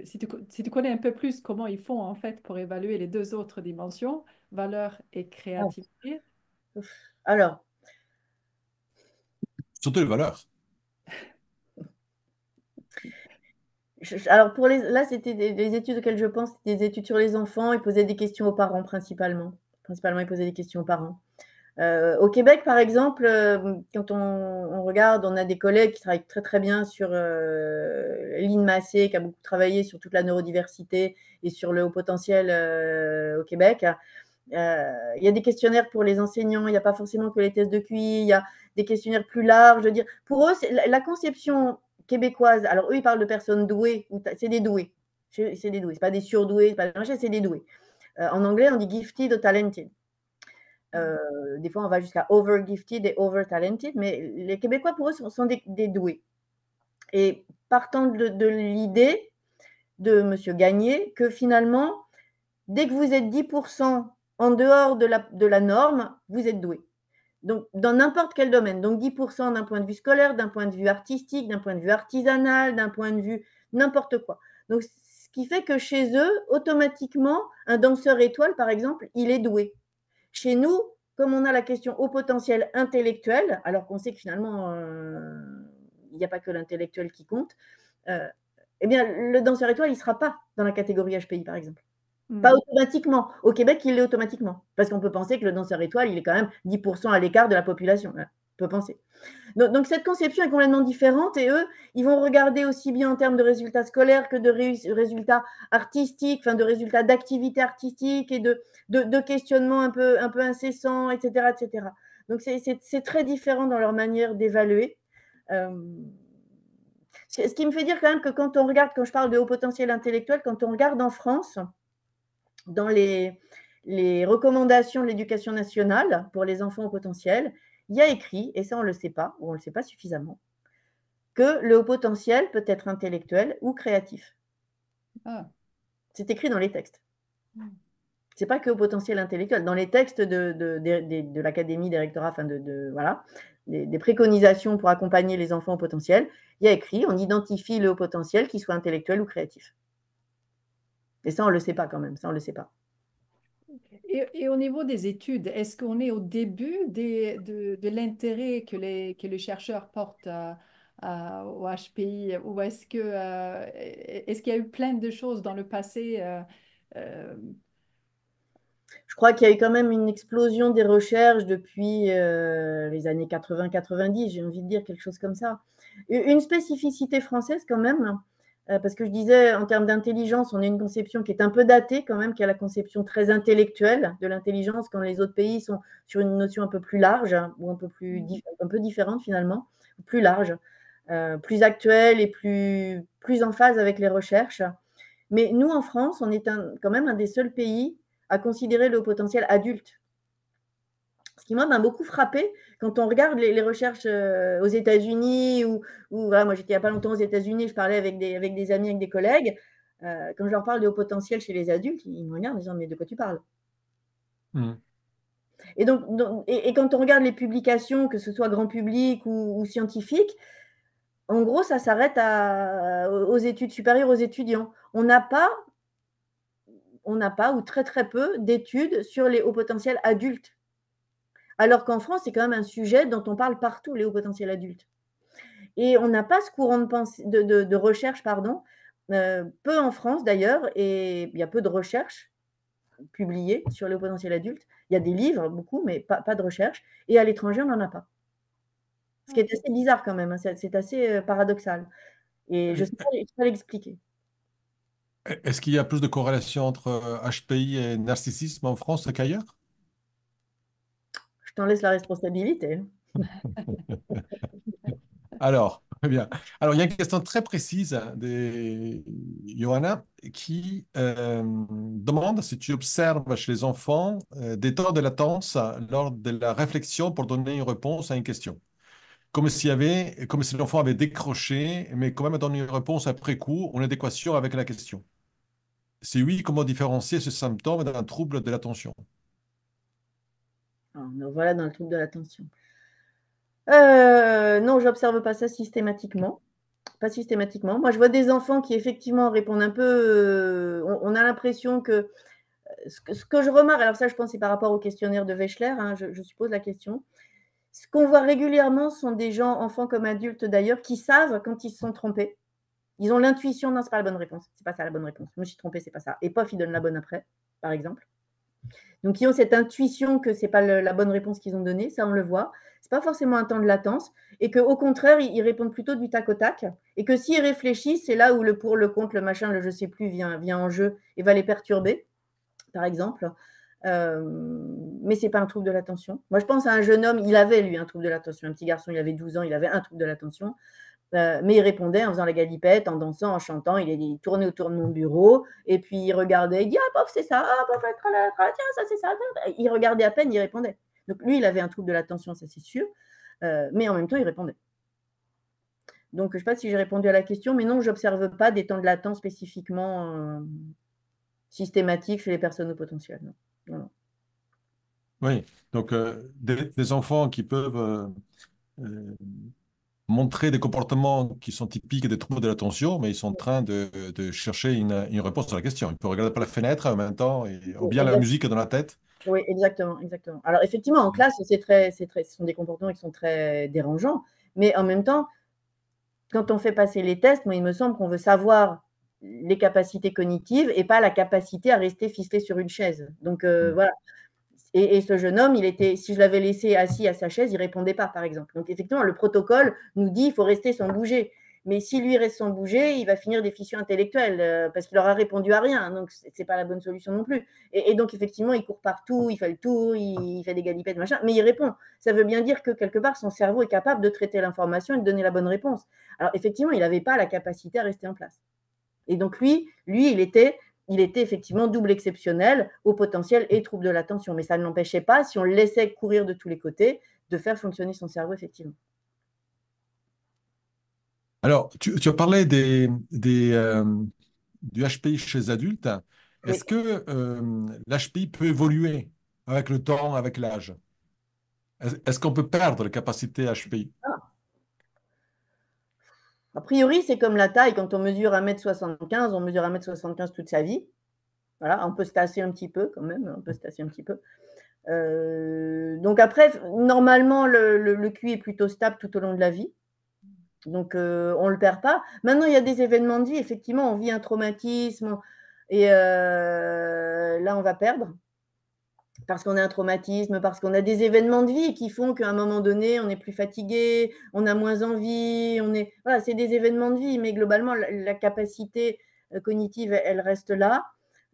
si tu connais un peu plus comment ils font en fait pour évaluer les 2 autres dimensions, valeur et Ah, créativité. ouf. Alors, Surtout les valeurs. Alors, là, c'était les études auxquelles je pense, c'était des études sur les enfants. Ils posaient des questions aux parents principalement. Principalement, ils posaient des questions aux parents. Au Québec, par exemple, quand on regarde, on a des collègues qui travaillent très très bien sur Lynn Massé, qui a beaucoup travaillé sur toute la neurodiversité et sur le haut potentiel au Québec. Il y a des questionnaires pour les enseignants, il n'y a pas forcément que les tests de QI, il y a des questionnaires plus larges. Je veux dire, pour eux, la conception québécoise, alors eux, ils parlent de personnes douées, c'est des doués. C'est des doués, ce pas des surdoués, c'est des doués. En anglais, on dit gifted ou talented. Des fois, on va jusqu'à over gifted et over talented, mais les Québécois, pour eux, sont des doués. Et partant de l'idée de M. Gagné que finalement, dès que vous êtes 10% en dehors de la norme, vous êtes doué. Donc, dans n'importe quel domaine. Donc, 10% d'un point de vue scolaire, d'un point de vue artistique, d'un point de vue artisanal, d'un point de vue n'importe quoi. Donc, ce qui fait que chez eux, automatiquement, un danseur étoile, par exemple, il est doué. Chez nous, comme on a la question au potentiel intellectuel, alors qu'on sait que finalement, il n'y a pas que l'intellectuel qui compte, eh bien, le danseur étoile, il ne sera pas dans la catégorie HPI, par exemple. Pas automatiquement. Au Québec, il l'est automatiquement. Parce qu'on peut penser que le danseur étoile, il est quand même 10% à l'écart de la population. On peut penser. Donc, cette conception est complètement différente et eux, ils vont regarder aussi bien en termes de résultats scolaires que de résultats artistiques, enfin de résultats d'activités artistiques et de questionnements un peu incessants, etc. etc. Donc, c'est très différent dans leur manière d'évaluer. Ce qui me fait dire quand même que quand on regarde, quand je parle de haut potentiel intellectuel, quand on regarde en France, dans les recommandations de l'éducation nationale pour les enfants au potentiel, il y a écrit, et ça on ne le sait pas, ou on ne le sait pas suffisamment, que le haut potentiel peut être intellectuel ou créatif. Ah. C'est écrit dans les textes. Ce n'est pas que au potentiel intellectuel. Dans les textes de l'Académie des rectorats, enfin voilà, des préconisations pour accompagner les enfants au potentiel, il y a écrit, on identifie le haut potentiel, qu'il soit intellectuel ou créatif. Et ça, on ne le sait pas quand même, ça, on ne le sait pas. Et au niveau des études, est-ce qu'on est au début de l'intérêt que les chercheurs portent au HPI ou est-ce qu'il y a eu plein de choses dans le passé euh, Je crois qu'il y a eu quand même une explosion des recherches depuis les années 80-90, j'ai envie de dire quelque chose comme ça. Une spécificité française quand même, parce que je disais, en termes d'intelligence, on a une conception qui est un peu datée quand même, qui a la conception très intellectuelle de l'intelligence, quand les autres pays sont sur une notion un peu plus large, ou un peu différente finalement, plus large, plus actuelle et plus en phase avec les recherches. Mais nous, en France, on est quand même un des seuls pays à considérer le potentiel adulte. Ce qui, moi, m'a beaucoup frappé quand on regarde les recherches aux États-Unis ou voilà, moi, j'étais il n'y a pas longtemps aux États-Unis, je parlais avec des amis, avec des collègues. Quand je leur parle de haut potentiel chez les adultes, ils me regardent en disant, mais de quoi tu parles? Et donc, quand on regarde les publications, que ce soit grand public ou scientifique, en gros, ça s'arrête aux études supérieures, aux étudiants. On n'a pas ou très très peu d'études sur les hauts potentiels adultes. Alors qu'en France, c'est quand même un sujet dont on parle partout, les hauts potentiels adultes. Et on n'a pas ce courant de recherche, peu en France d'ailleurs, et il y a peu de recherches publiées sur les hauts potentiels adultes. Il y a des livres, beaucoup, mais pas de recherche. Et à l'étranger, on n'en a pas. Ce qui est assez bizarre quand même, c'est assez paradoxal. Et je ne sais pas l'expliquer. Est-ce qu'il y a plus de corrélation entre HPI et narcissisme en France qu'ailleurs? Je t'en laisse la responsabilité. Alors, très bien. Alors, il y a une question très précise de Johanna qui demande si tu observes chez les enfants des temps de latence lors de la réflexion pour donner une réponse à une question. Comme si l'enfant avait décroché, mais quand même donné une réponse après coup en adéquation avec la question. Si oui, comment différencier ce symptôme d'un trouble de l'attention? Alors, voilà dans le trouble de l'attention. Non, j'observe pas ça systématiquement. Pas systématiquement. Moi, je vois des enfants qui effectivement répondent un peu. On a l'impression que ce que je remarque, alors ça, je pense, c'est par rapport au questionnaire de Wechsler, hein, je suppose la question. Ce qu'on voit régulièrement sont des gens, enfants comme adultes d'ailleurs, qui savent quand ils se sont trompés. Ils ont l'intuition, non, c'est pas la bonne réponse, c'est pas ça la bonne réponse. Je me suis trompée, c'est pas ça. Et pof, ils donnent la bonne après, par exemple. Donc, ils ont cette intuition que c'est pas la bonne réponse qu'ils ont donnée, ça on le voit. C'est pas forcément un temps de latence, et qu'au contraire, ils répondent plutôt du tac au tac, et que s'ils réfléchissent, c'est là où le pour, le contre, le machin, le je sais plus vient en jeu et va les perturber, par exemple. Mais c'est pas un trouble de l'attention. Moi, je pense à un jeune homme, il avait lui un trouble de l'attention, un petit garçon, il avait 12 ans, il avait un trouble de l'attention. Mais il répondait en faisant la galipette, en dansant, en chantant. Il tournait autour de mon bureau et puis il regardait. Il dit ah pof c'est ça, ah pof tiens ça c'est ça. Il regardait à peine, il répondait. Donc lui il avait un trouble de l'attention, ça c'est sûr, mais en même temps il répondait. Donc je ne sais pas si j'ai répondu à la question, mais non, j'observe pas des temps de latence spécifiquement systématiques chez les personnes au potentiel. Non. Non, non. Oui, donc des enfants qui peuvent euh, montrer des comportements qui sont typiques des troubles de l'attention, mais ils sont en train de chercher une réponse à la question. Ils peuvent regarder par la fenêtre en même temps, ou bien la musique dans la tête. Oui, exactement, exactement. Alors effectivement, en classe, ce sont des comportements qui sont très dérangeants, mais en même temps, quand on fait passer les tests, moi, il me semble qu'on veut savoir les capacités cognitives et pas la capacité à rester ficelé sur une chaise. Donc voilà. Et ce jeune homme, si je l'avais laissé assis à sa chaise, il ne répondait pas, par exemple. Donc effectivement, le protocole nous dit qu'il faut rester sans bouger. Mais si lui reste sans bouger, il va finir des fissions intellectuelles parce qu'il aura répondu à rien. Donc, ce n'est pas la bonne solution non plus. Et donc, effectivement, il court partout, il fait le tour, il fait des galipettes, machin, mais il répond. Ça veut bien dire que quelque part, son cerveau est capable de traiter l'information et de donner la bonne réponse. Alors, effectivement, il n'avait pas la capacité à rester en place. Et donc, lui il était effectivement double exceptionnel, au potentiel et trouble de l'attention. Mais ça ne l'empêchait pas, si on le laissait courir de tous les côtés, de faire fonctionner son cerveau, effectivement. Alors, tu as parlé du HPI chez les adultes. Oui. Est-ce que l'HPI peut évoluer avec le temps, avec l'âge? Est-ce qu'on peut perdre la capacité HPI? Ah. A priori, c'est comme la taille. Quand on mesure 1,75 m, on mesure 1,75 m toute sa vie. Voilà, on peut se tasser un petit peu quand même, on peut se tasser un petit peu. Donc après, normalement, le QI est plutôt stable tout au long de la vie. Donc, on ne le perd pas. Maintenant, il y a des événements de vie. Effectivement, on vit un traumatisme et là, on va perdre parce qu'on a un traumatisme, parce qu'on a des événements de vie qui font qu'à un moment donné, on est plus fatigué, on a moins envie. Voilà, c'est des événements de vie, mais globalement, la capacité cognitive, elle reste là.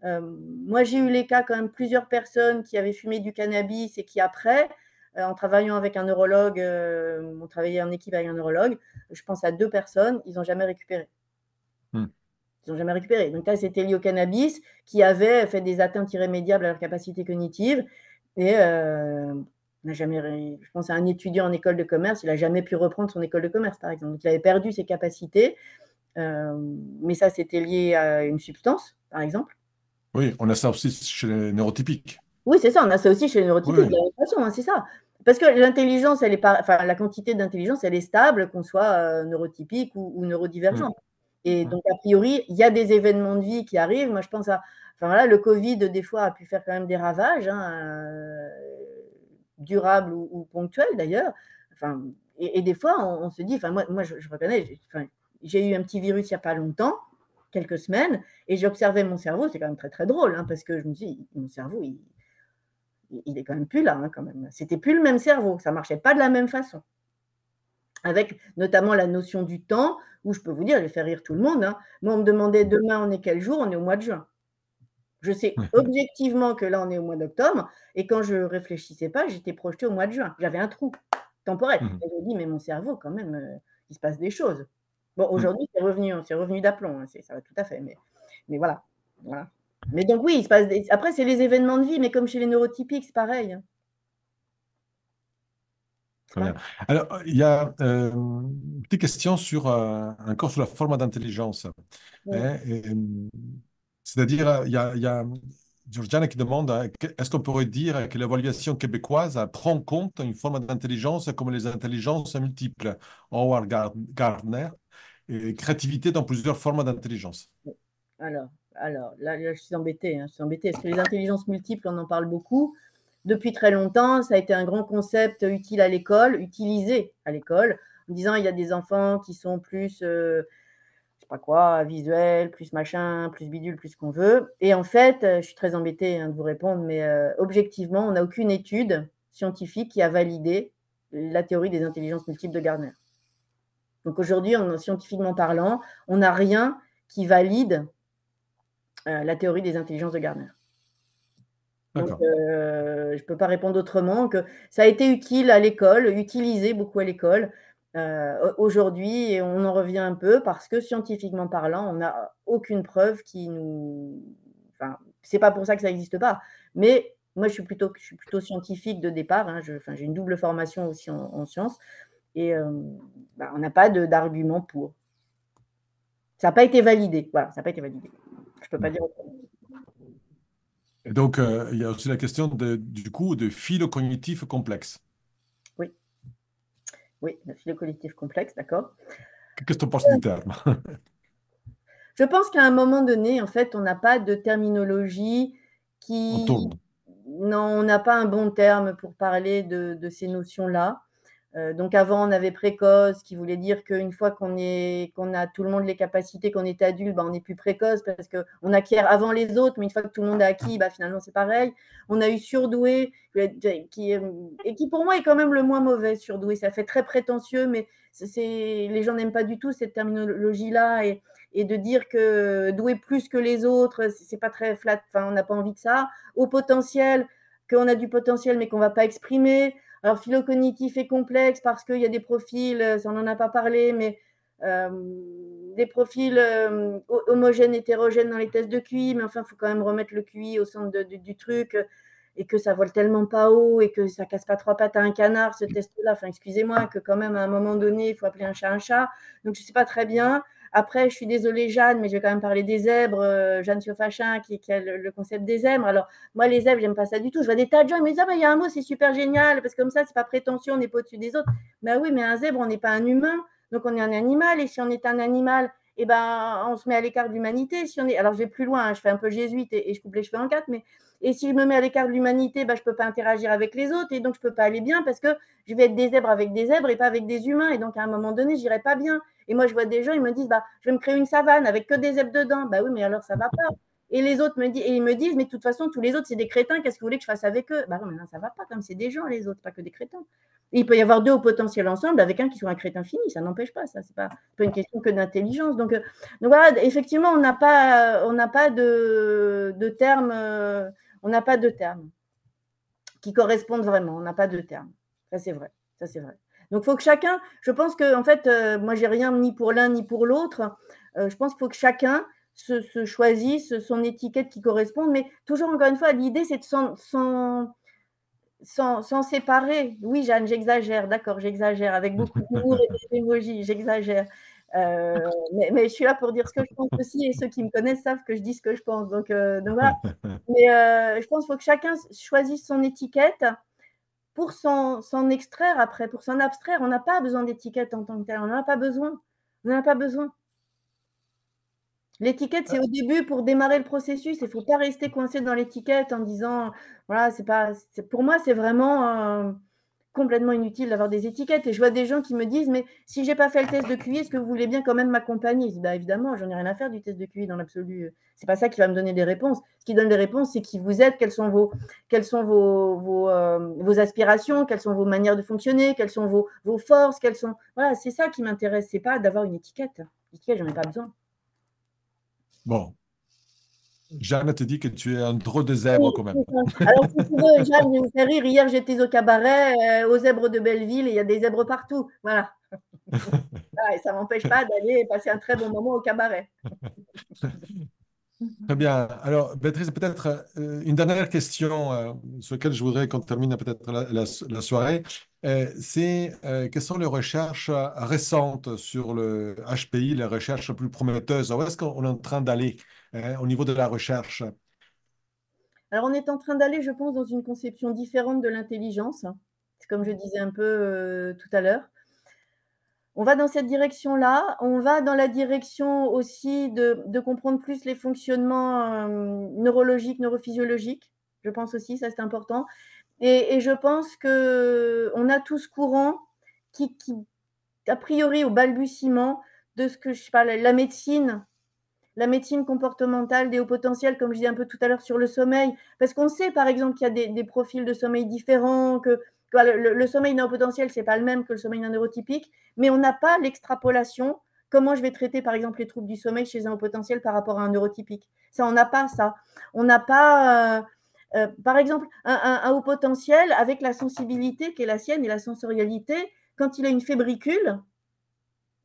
Moi, j'ai eu les cas quand même plusieurs personnes qui avaient fumé du cannabis et qui après, en travaillant avec un neurologue, on travaillait en équipe avec un neurologue, je pense à 2 personnes, ils n'ont jamais récupéré. Ils n'ont jamais récupéré. Donc là, c'était lié au cannabis qui avait fait des atteintes irrémédiables à leur capacité cognitive. Et on n'a jamais, je pense à un étudiant en école de commerce, il n'a jamais pu reprendre son école de commerce, par exemple. Donc, il avait perdu ses capacités. Mais ça, c'était lié à une substance, par exemple. Oui, on a ça aussi chez les neurotypiques. Oui, c'est ça, on a ça aussi chez les neurotypiques, Oui, de la même façon, hein, c'est ça. Parce que l'intelligence, elle est pas, enfin, la quantité d'intelligence, elle est stable, qu'on soit neurotypique ou neurodivergent. Et donc, a priori, il y a des événements de vie qui arrivent. Moi, je pense à, enfin voilà, le Covid, des fois, a pu faire quand même des ravages, hein, durables ou ponctuels d'ailleurs. Enfin, et des fois, on se dit, enfin, moi je reconnais, j'ai eu un petit virus il n'y a pas longtemps, quelques semaines, et j'observais mon cerveau, c'est quand même très très drôle, hein, parce que je me dis, mon cerveau, il est quand même plus là, hein, quand même. C'était plus le même cerveau, ça marchait pas de la même façon. Avec notamment la notion du temps, où je peux vous dire, j'ai fait rire tout le monde. Hein. Moi, on me demandait demain, on est quel jour? On est au mois de juin. Je sais objectivement que là, on est au mois d'octobre, et quand je ne réfléchissais pas, j'étais projetée au mois de juin. J'avais un trou temporel. Et je me dis, mais mon cerveau, quand même, il se passe des choses. Bon, aujourd'hui, c'est revenu d'aplomb, hein, ça va tout à fait, mais voilà. Voilà. Mais donc oui, il se passe après, c'est les événements de vie, mais comme chez les neurotypiques, c'est pareil. Hein. très bien. Alors, il y a une petite question encore sur la forme d'intelligence. Oui. Hein, c'est-à-dire, il y a Georgiana qui demande est-ce qu'on pourrait dire que l'évaluation québécoise prend en compte une forme d'intelligence comme les intelligences multiples, Howard Gardner, et créativité dans plusieurs formes d'intelligence? Alors là, je suis embêtée. Hein, je suis embêtée. Parce que les intelligences multiples, on en parle beaucoup. depuis très longtemps. Ça a été un grand concept utile à l'école, utilisé à l'école, en disant il y a des enfants qui sont plus, je sais pas quoi, visuels, plus machin, plus bidule, plus qu'on veut. Et en fait, je suis très embêtée de vous répondre, mais objectivement, on n'a aucune étude scientifique qui a validé la théorie des intelligences multiples de Gardner. Donc aujourd'hui, scientifiquement parlant, on n'a rien qui valide la théorie des intelligences de Gardner. Donc, je ne peux pas répondre autrement que ça a été utile à l'école, utilisé beaucoup à l'école. Aujourd'hui, on en revient un peu parce que scientifiquement parlant, on n'a aucune preuve qui nous… Enfin, c'est pas pour ça que ça n'existe pas. Mais moi, je suis plutôt scientifique de départ. Hein. J'ai une double formation aussi en sciences. Et on n'a pas d'argument pour. Ça n'a pas été validé. Voilà, ça n'a pas été validé. Je ne peux pas dire autrement. Et donc, il y a aussi la question du coup de phylocognitif complexe. Oui, oui, le phylocognitif complexe, d'accord. Qu'est-ce que tu penses du terme? Je pense qu'à un moment donné, en fait, on n'a pas de terminologie On qui… tourne. Non, on n'a pas un bon terme pour parler de ces notions-là. Donc avant, on avait précoce, qui voulait dire qu'une fois qu'on a tout le monde les capacités, qu'on est adulte, on est plus précoce parce qu'on acquiert avant les autres, mais une fois que tout le monde a acquis, finalement, c'est pareil. On a eu surdoué, et qui pour moi est quand même le moins mauvais, surdoué. Ça fait très prétentieux, mais les gens n'aiment pas du tout cette terminologie-là. Et de dire que doué plus que les autres, c'est pas très flat, on n'a pas envie de ça. Au potentiel, qu'on a du potentiel mais qu'on ne va pas exprimer. Alors, phylocognitif et complexe parce qu'il y a des profils, ça on n'en a pas parlé, mais des profils homogènes, hétérogènes dans les tests de QI, mais enfin, il faut quand même remettre le QI au centre du truc et que ça vole tellement pas haut et que ça casse pas trois pattes à un canard, ce test-là. Enfin, excusez-moi, que quand même, à un moment donné, il faut appeler un chat un chat. Donc, je ne sais pas très bien. Après, je suis désolée, Jeanne, mais je vais quand même parler des zèbres. Jeanne Siofachin, qui a le concept des zèbres. Alors, moi, les zèbres, j'aime pas ça du tout. Je vois des tas de gens, ils me disent, il y a un mot, c'est super génial, parce que comme ça, c'est pas prétentieux, on n'est pas au-dessus des autres. Ben oui, mais un zèbre, on n'est pas un humain, donc on est un animal. Et si on est un animal, on se met à l'écart de l'humanité. Si on est… Alors, je vais plus loin, je fais un peu jésuite et je coupe les cheveux en quatre, mais et si je me mets à l'écart de l'humanité, je ne peux pas interagir avec les autres et donc je ne peux pas aller bien parce que je vais être des zèbres avec des zèbres et pas avec des humains. Et donc, à un moment donné, je n'irai pas bien. Et moi, je vois des gens, ils me disent, je vais me créer une savane avec que des zèbres dedans. Oui, mais alors, ça ne va pas. Et les autres ils me disent, mais de toute façon, tous les autres, c'est des crétins, qu'est-ce que vous voulez que je fasse avec eux? Oui, mais non, ça ne va pas, comme c'est des gens, les autres, pas que des crétins. Et il peut y avoir deux au potentiel ensemble avec un qui soit un crétin fini, ça n'empêche pas, ça, c'est pas une question que d'intelligence. Donc voilà, effectivement, on n'a pas de terme, on n'a pas de terme qui correspondent vraiment, on n'a pas de terme. Ça, c'est vrai, ça, c'est vrai. Donc, il faut que chacun, je pense que, en fait, moi, j'ai rien ni pour l'un ni pour l'autre. Je pense qu'il faut que chacun se choisisse son étiquette qui correspond. Mais toujours, encore une fois, l'idée, c'est de s'en séparer. Oui, Jeanne, j'exagère, d'accord, j'exagère, avec beaucoup d'humour et d'émojis, j'exagère. Mais je suis là pour dire ce que je pense aussi, et ceux qui me connaissent savent que je dis ce que je pense. Donc voilà. Mais je pense qu'il faut que chacun choisisse son étiquette pour s'en extraire après, pour s'en abstraire. On n'a pas besoin d'étiquette en tant que tel, on n'en a pas besoin. On n'en a pas besoin. L'étiquette, c'est au début pour démarrer le processus. Il ne faut pas rester coincé dans l'étiquette en disant, voilà, pour moi, c'est vraiment complètement inutile d'avoir des étiquettes. Et je vois des gens qui me disent, mais si je n'ai pas fait le test de QI, est-ce que vous voulez bien quand même m'accompagner? Je dis, évidemment, j'en ai rien à faire du test de QI dans l'absolu. Ce n'est pas ça qui va me donner des réponses. Ce qui donne des réponses, c'est qui vous êtes, quelles sont vos aspirations, quelles sont vos manières de fonctionner, quelles sont vos forces, Voilà, c'est ça qui m'intéresse. Ce n'est pas d'avoir une étiquette. L'étiquette, j'en ai pas besoin. Bon. Jeanne te dit que tu es un drôle de zèbre quand même. Alors, si tu veux, Jeanne, je me fais rire. Hier, j'étais au cabaret, aux zèbres de Belleville, et il y a des zèbres partout. Voilà. Et ça ne m'empêche pas d'aller passer un très bon moment au cabaret. Très bien. Alors, Béatrice, peut-être une dernière question sur laquelle je voudrais qu'on termine peut-être la soirée. C'est quelles sont les recherches récentes sur le HPI, les recherches plus prometteuses? Où est-ce qu'on est en train d'aller au niveau de la recherche? Alors, on est en train d'aller, je pense, dans une conception différente de l'intelligence. C'est comme je disais un peu tout à l'heure. On va dans cette direction-là. On va dans la direction aussi de comprendre plus les fonctionnements neurologiques, neurophysiologiques. Je pense aussi, ça c'est important. Et je pense qu'on a tout ce courant qui, a priori, au balbutiement de ce que je sais pas, la médecine comportementale des hauts potentiels, comme je disais un peu tout à l'heure sur le sommeil, parce qu'on sait par exemple qu'il y a des profils de sommeil différents, que le sommeil d'un haut potentiel, c'est pas le même que le sommeil d'un neurotypique, mais on n'a pas l'extrapolation. Comment je vais traiter par exemple les troubles du sommeil chez un haut potentiel par rapport à un neurotypique? Ça, on n'a pas ça. On n'a pas, par exemple, un haut potentiel avec la sensibilité qui est la sienne et la sensorialité, quand il a une fébricule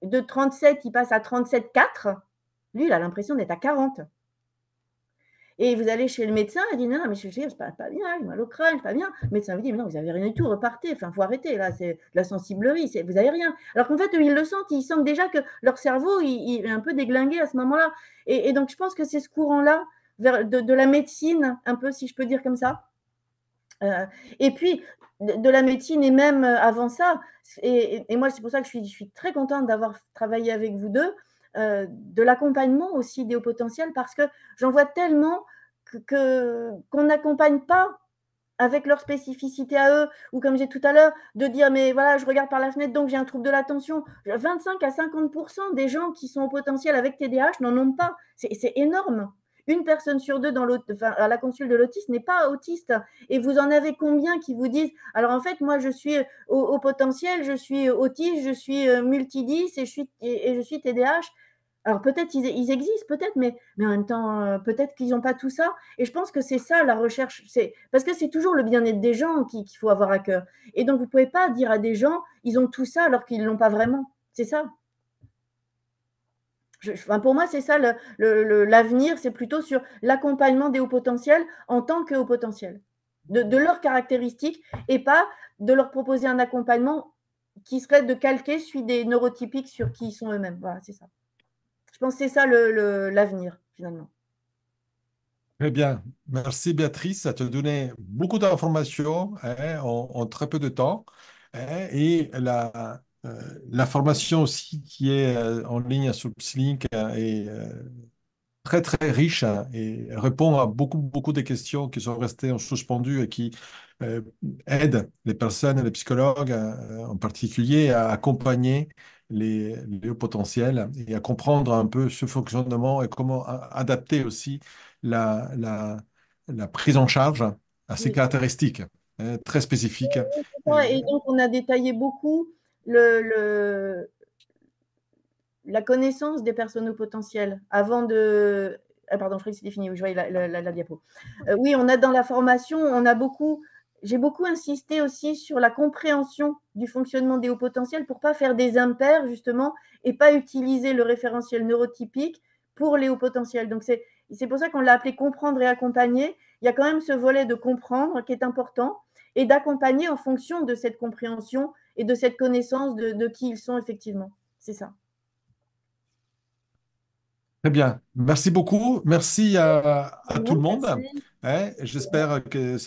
de 37, il passe à 37,4. Lui, il a l'impression d'être à 40. Et vous allez chez le médecin, il dit non, mais je ne suis pas bien, j'ai mal au crâne, je suis pas bien. Le médecin vous dit, mais non, vous n'avez rien du tout, repartez, enfin, il faut arrêter, là, c'est de la sensiblerie, vous n'avez rien. Alors qu'en fait, eux, ils sentent déjà que leur cerveau, il est un peu déglingué à ce moment-là. Et donc, je pense que c'est ce courant-là de la médecine, un peu, si je peux dire comme ça. Et puis, de la médecine et même avant ça, et moi, c'est pour ça que je suis très contente d'avoir travaillé avec vous deux, de l'accompagnement aussi des hauts potentiels, parce que j'en vois tellement qu'on n'accompagne pas avec leur spécificité à eux, ou comme j'ai tout à l'heure, de dire, mais voilà, je regarde par la fenêtre, donc j'ai un trouble de l'attention. 25 à 50% des gens qui sont au potentiel avec TDAH n'en ont pas. C'est énorme. Une personne sur deux à la consulte de l'autiste n'est pas autiste. Et vous en avez combien qui vous disent, alors en fait, moi, je suis au potentiel, je suis autiste, je suis multidis et je suis TDAH. Alors peut-être ils existent, peut-être, mais en même temps, peut-être qu'ils n'ont pas tout ça. Et je pense que c'est ça la recherche. Parce que c'est toujours le bien-être des gens qu'il faut avoir à cœur. Et donc, vous ne pouvez pas dire à des gens, ils ont tout ça alors qu'ils ne l'ont pas vraiment. C'est ça. Enfin, pour moi, c'est ça l'avenir, c'est plutôt sur l'accompagnement des hauts potentiels en tant que hauts potentiels, de leurs caractéristiques, et pas de leur proposer un accompagnement qui serait de calquer celui des neurotypiques sur qui ils sont eux-mêmes. Voilà, c'est ça. Je pense que c'est ça l'avenir, finalement. Très bien. Merci Béatrice. Ça te donné beaucoup d'informations en très peu de temps. Et l'information aussi qui est en ligne sur Psylink est très très riche et répond à beaucoup des questions qui sont restées en suspendu et qui euh, aident les personnes, les psychologues en particulier à accompagner les hauts potentiels et à comprendre un peu ce fonctionnement et comment adapter aussi la, la, la prise en charge à ces Oui. caractéristiques très spécifiques. Et donc, on a détaillé beaucoup le, la connaissance des personnes au potentiel avant de. Ah, pardon, je croyais que c'était fini. Je voyais la diapo. Oui, on a dans la formation, j'ai beaucoup insisté aussi sur la compréhension du fonctionnement des hauts potentiels pour ne pas faire des impairs, justement, et pas utiliser le référentiel neurotypique pour les hauts potentiels. Donc, c'est pour ça qu'on l'a appelé comprendre et accompagner. Il y a quand même ce volet de comprendre qui est important et d'accompagner en fonction de cette compréhension et de cette connaissance de qui ils sont effectivement. C'est ça. Très bien. Merci beaucoup. Merci à tout le monde. Merci. J'espère que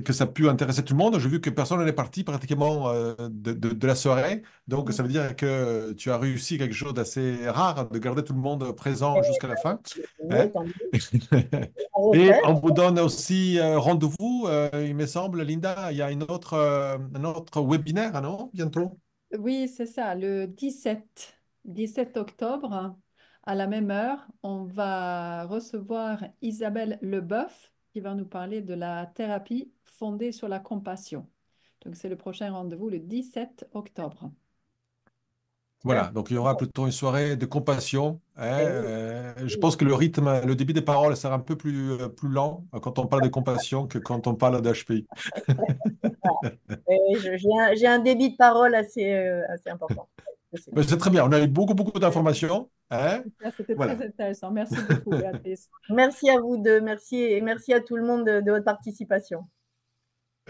que ça a pu intéresser tout le monde. J'ai vu que personne n'est parti pratiquement de la soirée. Donc, ça veut dire que tu as réussi quelque chose d'assez rare, de garder tout le monde présent jusqu'à la fin. Oui, Hein. tant mieux. Et Refaire. on vous donne aussi rendez-vous, il me semble, Linda, il y a un autre webinaire, non, bientôt? Oui, c'est ça, le 17 octobre, à la même heure, on va recevoir Isabelle Leboeuf qui va nous parler de la thérapie fondée sur la compassion. Donc, c'est le prochain rendez-vous le 17 octobre. Voilà, donc il y aura plutôt une soirée de compassion. Eh oui, Je oui. pense que le début des paroles sera un peu plus lent quand on parle de compassion que quand on parle d'HPI. Oui, j'ai un débit de parole assez important. Je sais. Mais c'est très bien, on a eu beaucoup d'informations. Là, c'était très Voilà. intéressant. Merci beaucoup, Béatrice. Merci à vous deux. Merci et merci à tout le monde de votre participation.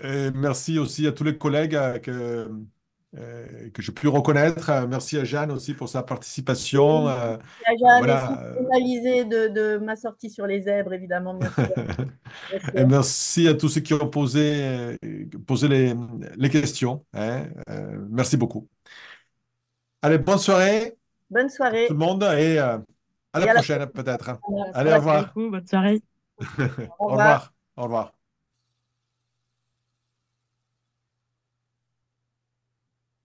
Et merci aussi à tous les collègues que j'ai pu reconnaître. Merci à Jeanne aussi pour sa participation. Oui, merci à Jeanne et Voilà. surtout pénalisée de ma sortie sur les zèbres, évidemment. Merci. Merci. Et merci à tous ceux qui ont posé les questions. Merci beaucoup. Allez, bonne soirée Bonne tout le soirée monde et à la et à la prochaine peut-être. À la Allez, au prochaine. prochaine. revoir. Beaucoup, bonne soirée. Au Au revoir. revoir. Au revoir.